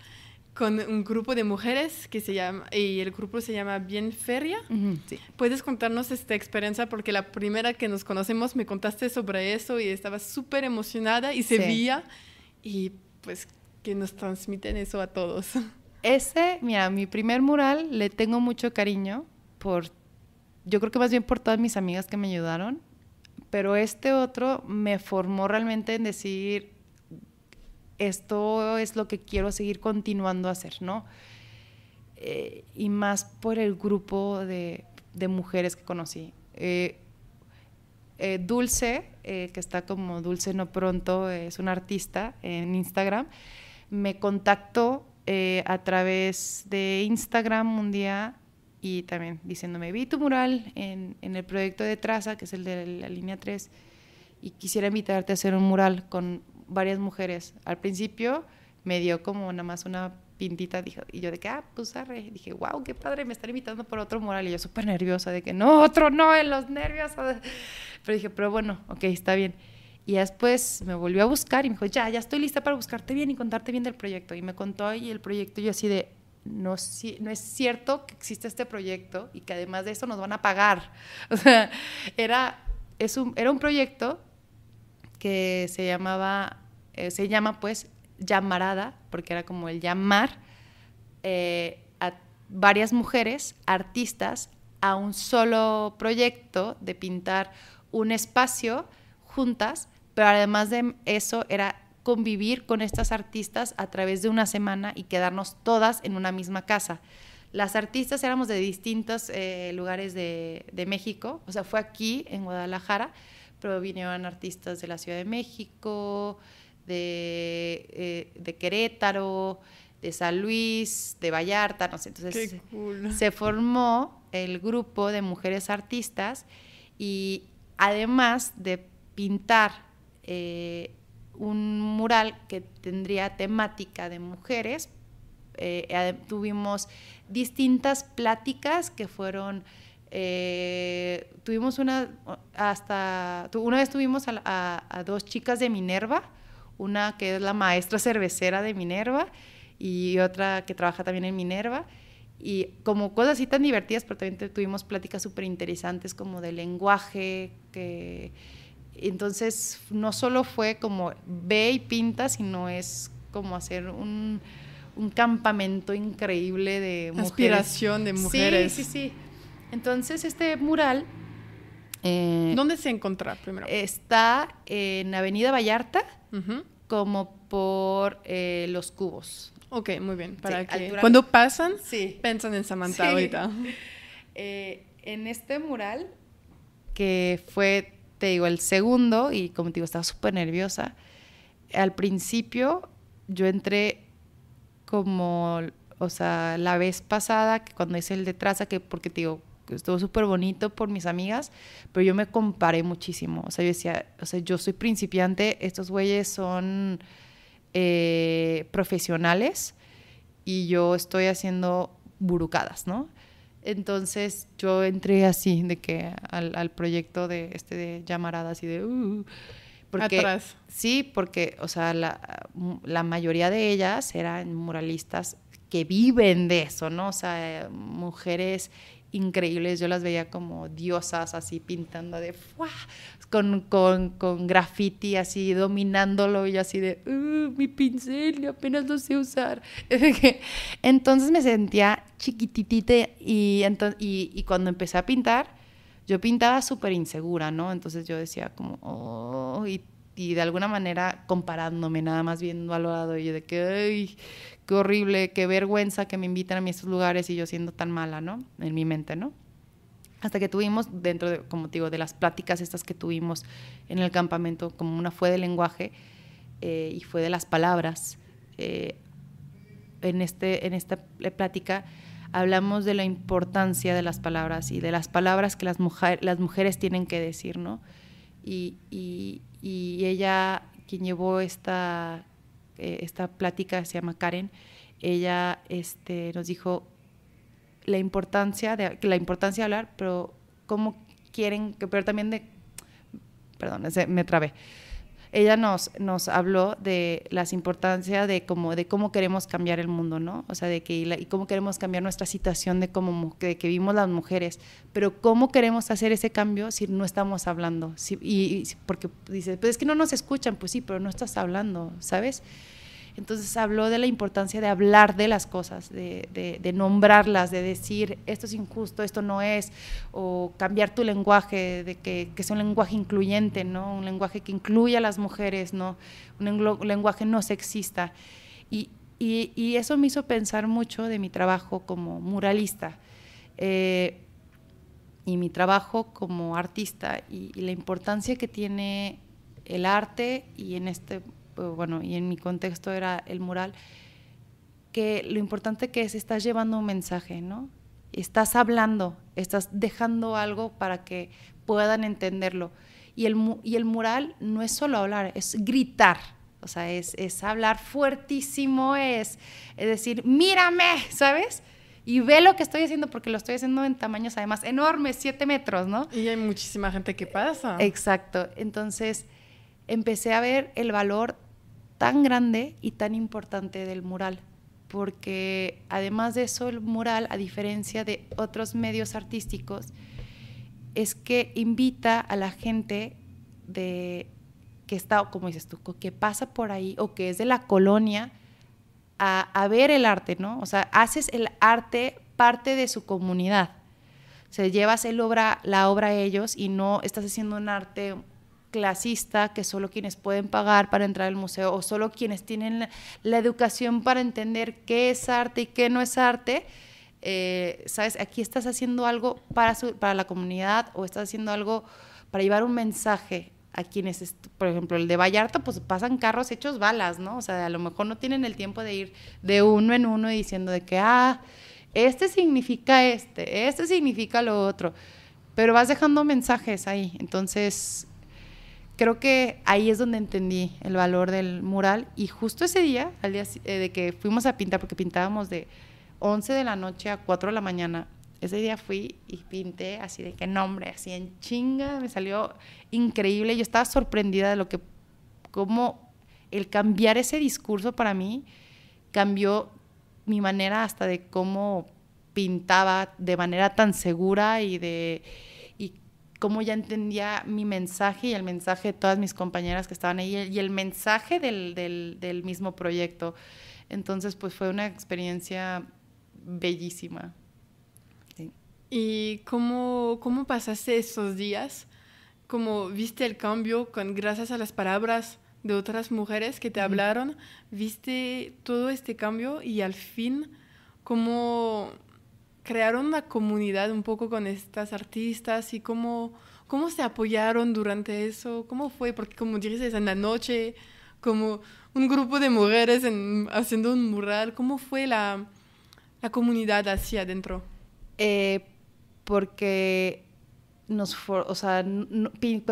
con un grupo de mujeres que se llama, y el grupo se llama Bien Feria. Sí. ¿Puedes contarnos esta experiencia? Porque la primera que nos conocemos me contaste sobre eso y estaba súper emocionada y se veía, y pues que nos transmiten eso a todos. Mira, mi primer mural le tengo mucho cariño yo creo que más bien por todas mis amigas que me ayudaron, pero otro me formó realmente en decir, esto es lo que quiero seguir continuando a hacer, ¿no? y más por el grupo de mujeres que conocí. Dulce, que está como Dulce No Pronto, es una artista en Instagram, me contactó a través de Instagram un día y también diciéndome, vi tu mural en el proyecto de Traza, que es el de la línea 3, y quisiera invitarte a hacer un mural con varias mujeres. Al principio me dio como nada más una pintita, y yo de que, pues arre, dije, wow, qué padre, me están invitando por otro mural, y yo súper nerviosa de que, no, otro no, en los nervios, pero dije, pero bueno, ok, está bien. Y después me volvió a buscar y me dijo, ya estoy lista para buscarte bien y contarte bien del proyecto, y me contó y el proyecto, yo así de, no es cierto que existe este proyecto y que además de eso nos van a pagar. O sea, era un proyecto que se llama pues Llamarada, porque era como el llamar a varias mujeres, artistas, a un solo proyecto de pintar un espacio juntas, pero además de eso era convivir con estas artistas a través de una semana y quedarnos todas en una misma casa. Las artistas éramos de distintos lugares de México, o sea, fue aquí en Guadalajara, pero vinieron artistas de la Ciudad de México, de Querétaro, de San Luis, de Vallarta, no sé. Entonces qué cool. Se formó el grupo de mujeres artistas y además de pintar un mural que tendría temática de mujeres, tuvimos distintas pláticas que fueron... tuvimos una vez tuvimos a dos chicas de Minerva, una que es la maestra cervecera de Minerva y otra que trabaja también en Minerva, y como cosas así tan divertidas, pero también tuvimos pláticas súper interesantes como de lenguaje, entonces no solo fue como ve y pinta, sino es como hacer un campamento increíble de mujeres. Aspiración de mujeres. Sí. Entonces este mural... ¿dónde se encuentra primero? Está en Avenida Vallarta, como por Los Cubos. Ok, muy bien. Para sí, que cuando pasan, piensan en Samantha sí. ahorita. En este mural, que fue, te digo, el segundo, y como te digo, estaba súper nerviosa. Al principio yo entré como, o sea, la vez pasada, que cuando hice el de Traza, que porque te digo, estuvo súper bonito por mis amigas, pero yo me comparé muchísimo. O sea, yo decía, o sea, yo soy principiante, estos güeyes son profesionales y yo estoy haciendo burucadas, ¿no? Entonces yo entré así, de que al proyecto de Llamarada, así de... porque, atrás. Sí, porque, o sea, la mayoría de ellas eran muralistas que viven de eso, ¿no? O sea, mujeres increíbles, yo las veía como diosas así pintando de ¡fua! Con graffiti así dominándolo, y yo así de mi pincel apenas lo sé usar. Entonces me sentía chiquititita y cuando empecé a pintar, yo pintaba súper insegura, ¿no? Entonces yo decía como y de alguna manera comparándome, nada más viendo al lado, y yo de que ay, qué horrible, qué vergüenza que me invitan a mí a estos lugares y yo siendo tan mala, ¿no? En mi mente, ¿no? Hasta que tuvimos dentro de, como te digo, de las pláticas estas que tuvimos en el campamento, como una fue de lenguaje y fue de las palabras. En esta plática hablamos de la importancia de las palabras y de las palabras que las mujeres tienen que decir, ¿no? Y ella, quien llevó esta plática, se llama Karen, ella nos dijo la importancia de hablar, pero cómo quieren, pero también perdón, me trabé. Ella nos habló de las importancias de cómo queremos cambiar el mundo, ¿no? O sea, y cómo queremos cambiar nuestra situación de que vivimos las mujeres, pero cómo queremos hacer ese cambio si no estamos hablando. Porque dices, pues es que no nos escuchan, pues sí, pero no estás hablando, ¿sabes? Entonces habló de la importancia de hablar de las cosas, de nombrarlas, de decir esto es injusto, esto no es, o cambiar tu lenguaje, de que sea un lenguaje incluyente, ¿no? Un lenguaje que incluya a las mujeres, ¿no? Un lenguaje no sexista. Y Y eso me hizo pensar mucho de mi trabajo como muralista y mi trabajo como artista y la importancia que tiene el arte y y en mi contexto era el mural, que lo importante que es, estás llevando un mensaje, ¿no? Estás hablando, estás dejando algo para que puedan entenderlo. Y el mural no es solo hablar, es gritar. O sea, es hablar fuertísimo, es decir, mírame, ¿sabes? Y ve lo que estoy haciendo, porque lo estoy haciendo en tamaños además enormes, 7 metros, ¿no? Y hay muchísima gente que pasa. Exacto. Entonces, empecé a ver el valor tan grande y tan importante del mural, porque además de eso, el mural, a diferencia de otros medios artísticos, es que invita a la gente que está, como dices tú, que pasa por ahí o que es de la colonia a ver el arte, ¿no? O sea, haces el arte parte de su comunidad. O sea, llevas la obra a ellos y no estás haciendo un arte clasista que solo quienes pueden pagar para entrar al museo o solo quienes tienen la educación para entender qué es arte y qué no es arte. ¿Sabes? Aquí estás haciendo algo para la comunidad o estás haciendo algo para llevar un mensaje a quienes, por ejemplo, el de Vallarta, pues pasan carros hechos balas, ¿no? O sea, a lo mejor no tienen el tiempo de ir de uno en uno y diciendo de que, este significa este significa lo otro, pero vas dejando mensajes ahí. Entonces, creo que ahí es donde entendí el valor del mural y justo ese día, al día de que fuimos a pintar, porque pintábamos de 11 de la noche a 4 de la mañana, ese día fui y pinté así de que nombre, así en chinga, me salió increíble. Yo estaba sorprendida de cómo el cambiar ese discurso para mí cambió mi manera hasta de cómo pintaba de manera tan segura y cómo ya entendía mi mensaje y el mensaje de todas mis compañeras que estaban ahí y el mensaje del mismo proyecto. Entonces, pues fue una experiencia bellísima. Sí. ¿Y cómo pasaste esos días? ¿Cómo viste el cambio gracias a las palabras de otras mujeres que te hablaron? ¿Viste todo este cambio y al fin cómo crearon una comunidad un poco con estas artistas y cómo se apoyaron durante eso? ¿Cómo fue? Porque como dices, en la noche, como un grupo de mujeres haciendo un mural, ¿cómo fue la comunidad hacia adentro? Porque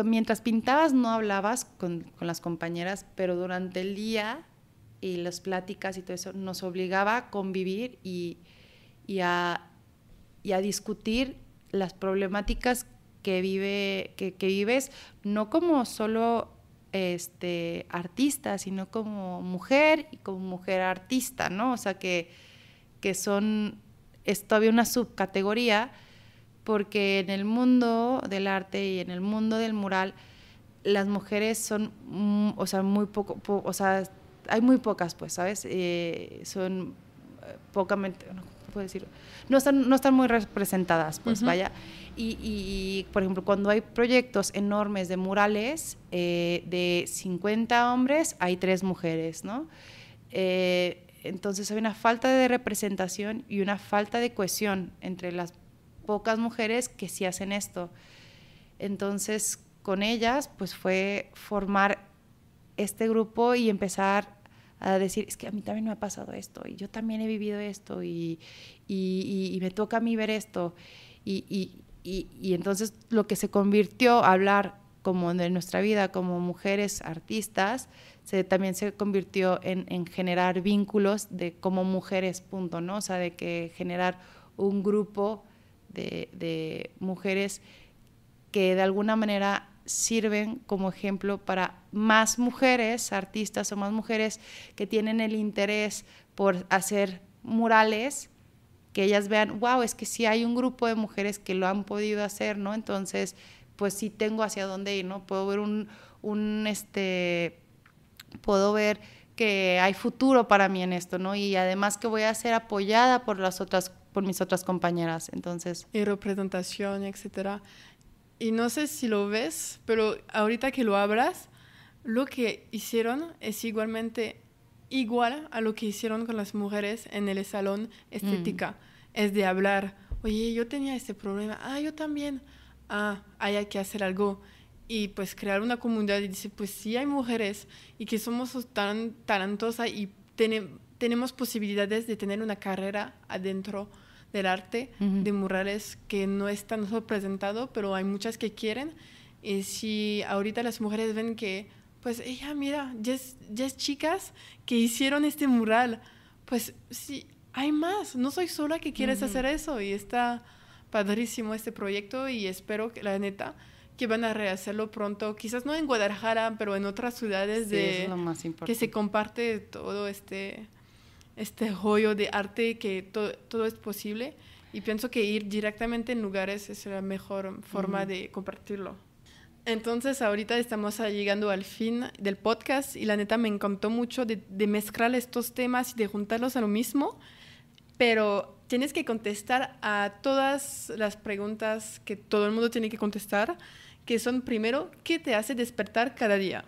mientras pintabas no hablabas con las compañeras, pero durante el día y las pláticas y todo eso nos obligaba a convivir y a discutir las problemáticas que vives, no como solo artista, sino como mujer y como mujer artista, ¿no? O sea, que es todavía una subcategoría, porque en el mundo del arte y en el mundo del mural las mujeres son, muy poco, hay muy pocas, pues, ¿sabes? Son pocamente, no puedo decirlo, no están muy representadas, pues, vaya. Y, por ejemplo, cuando hay proyectos enormes de murales, de 50 hombres, hay 3 mujeres, ¿no? Entonces hay una falta de representación y una falta de cohesión entre las pocas mujeres que sí hacen esto. Entonces, con ellas, pues fue formar este grupo y empezar a decir, es que a mí también me ha pasado esto, y yo también he vivido esto, y me toca a mí ver esto. Y entonces lo que se convirtió a hablar como de nuestra vida como mujeres artistas, también se convirtió en generar vínculos de como mujeres, punto, ¿no? O sea, de que generar un grupo de mujeres que de alguna manera sirven como ejemplo para más mujeres artistas o más mujeres que tienen el interés por hacer murales, que ellas vean, wow, es que sí hay un grupo de mujeres que lo han podido hacer, ¿no? Entonces, pues sí tengo hacia dónde ir, ¿no? Puedo ver puedo ver que hay futuro para mí en esto, ¿no? Y además que voy a ser apoyada por mis otras compañeras, entonces. Y representación, etcétera. Y no sé si lo ves, pero ahorita que lo abras, lo que hicieron es igualmente igual a lo que hicieron con las mujeres en el salón estética. Es de hablar, oye, yo tenía este problema, yo también, hay que hacer algo. Y pues crear una comunidad y dice, pues sí hay mujeres y que somos tan talentosas y tenemos posibilidades de tener una carrera adentro del arte, de murales que no es tan representado, pero hay muchas que quieren. Y si ahorita las mujeres ven que, pues ella, mira, ya es chicas que hicieron este mural, pues sí, hay más, no soy sola que quieres hacer eso. Y está padrísimo este proyecto y espero que, la neta, que van a rehacerlo pronto, quizás no en Guadalajara, pero en otras ciudades, sí, es lo más importante. que se comparte todo este rollo de arte, que todo es posible. Y pienso que ir directamente en lugares es la mejor forma de compartirlo. Entonces, ahorita estamos llegando al fin del podcast y la neta me encantó mucho de mezclar estos temas y de juntarlos a lo mismo, pero tienes que contestar a todas las preguntas que todo el mundo tiene que contestar, que son primero, ¿qué te hace despertar cada día?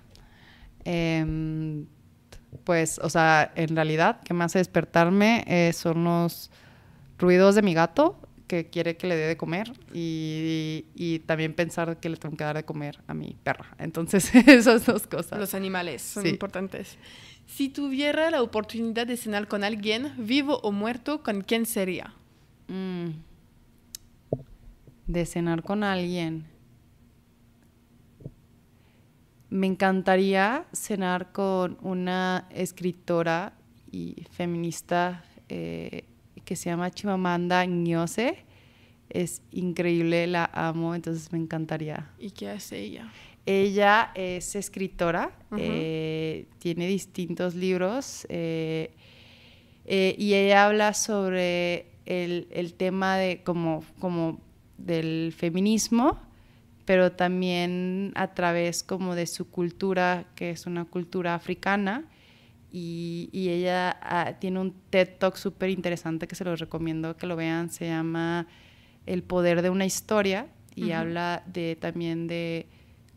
Pues, o sea, en realidad, ¿qué me hace despertarme? Son los ruidos de mi gato, que quiere que le dé de comer, y también pensar que le tengo que dar de comer a mi perra. Entonces, esas dos cosas. Los animales son importantes. Si tuviera la oportunidad de cenar con alguien, vivo o muerto, ¿con quién sería? De cenar con alguien. Me encantaría cenar con una escritora y feminista que se llama Chimamanda Ngozi. Es increíble, la amo, entonces me encantaría. ¿Y qué hace ella? Ella es escritora, tiene distintos libros y ella habla sobre el tema de como del feminismo, pero también a través como de su cultura, que es una cultura africana, y ella tiene un TED Talk súper interesante que se los recomiendo que lo vean, se llama El poder de una historia, y habla también de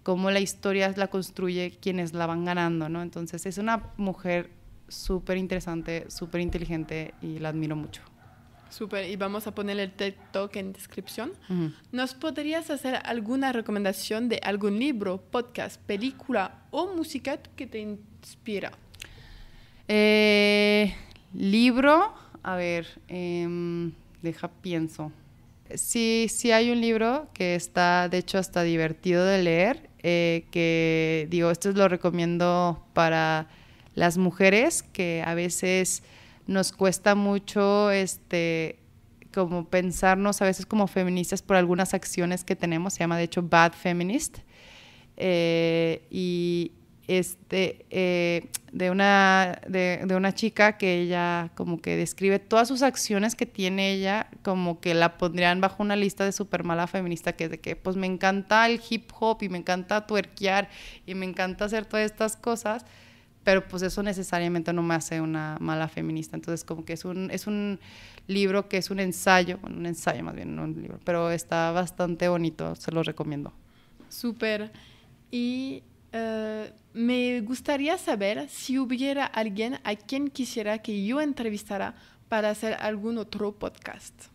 cómo la historia la construye quienes la van ganando, ¿no? Entonces es una mujer súper interesante, súper inteligente y la admiro mucho. Súper, y vamos a poner el TED Talk en descripción. ¿Nos podrías hacer alguna recomendación de algún libro, podcast, película o música que te inspira? Libro, a ver, pienso. Sí hay un libro que está, de hecho, hasta divertido de leer, que digo, esto lo recomiendo para las mujeres, que a veces nos cuesta mucho como pensarnos a veces como feministas por algunas acciones que tenemos. Se llama de hecho Bad Feminist, y de una chica que ella como que describe todas sus acciones que tiene ella, como que la pondrían bajo una lista de súper mala feminista, que es de que pues me encanta el hip hop y me encanta twerkear y me encanta hacer todas estas cosas, pero pues eso necesariamente no me hace una mala feminista. Entonces como que es un libro que es un ensayo más bien, no un libro, pero está bastante bonito, se lo recomiendo. Súper. Y me gustaría saber si hubiera alguien a quien quisiera que yo entrevistara para hacer algún otro podcast.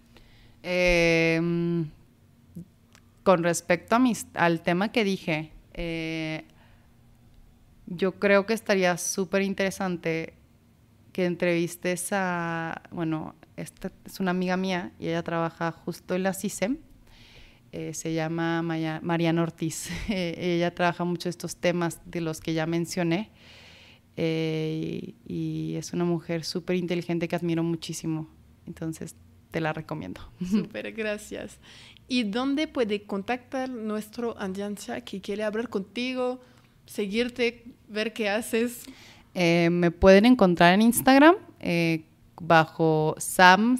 Con respecto al tema que dije, yo creo que estaría súper interesante que entrevistes esta es una amiga mía y ella trabaja justo en la CISEM, se llama Mariana Ortiz. Ella trabaja mucho estos temas de los que ya mencioné, y es una mujer súper inteligente que admiro muchísimo, entonces te la recomiendo. Súper, gracias. ¿Y dónde puede contactar nuestro audiencia que quiere hablar contigo, seguirte, ver qué haces? Me pueden encontrar en Instagram bajo Sam,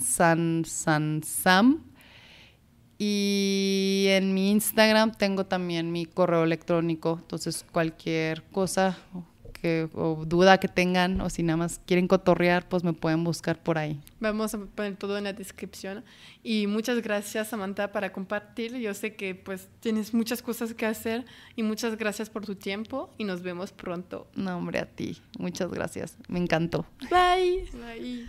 y en mi Instagram tengo también mi correo electrónico, entonces cualquier cosa o duda que tengan, o si nada más quieren cotorrear, pues me pueden buscar por ahí. Vamos a poner todo en la descripción. Y muchas gracias, Samantha, para compartir. Yo sé que pues tienes muchas cosas que hacer y muchas gracias por tu tiempo y nos vemos pronto. No, hombre, a ti. Muchas gracias. Me encantó. Bye. Bye.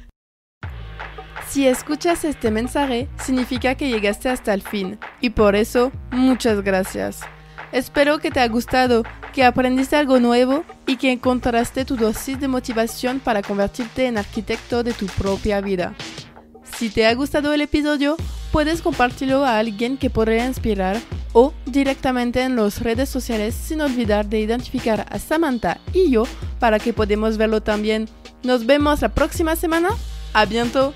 Si escuchas este mensaje, significa que llegaste hasta el fin y por eso, muchas gracias. Espero que te haya gustado, que aprendiste algo nuevo y que encontraste tu dosis de motivación para convertirte en arquitecto de tu propia vida. Si te ha gustado el episodio, puedes compartirlo a alguien que podría inspirar o directamente en las redes sociales sin olvidar de identificar a Samantha y yo para que podamos verlo también. Nos vemos la próxima semana. ¡A bientôt!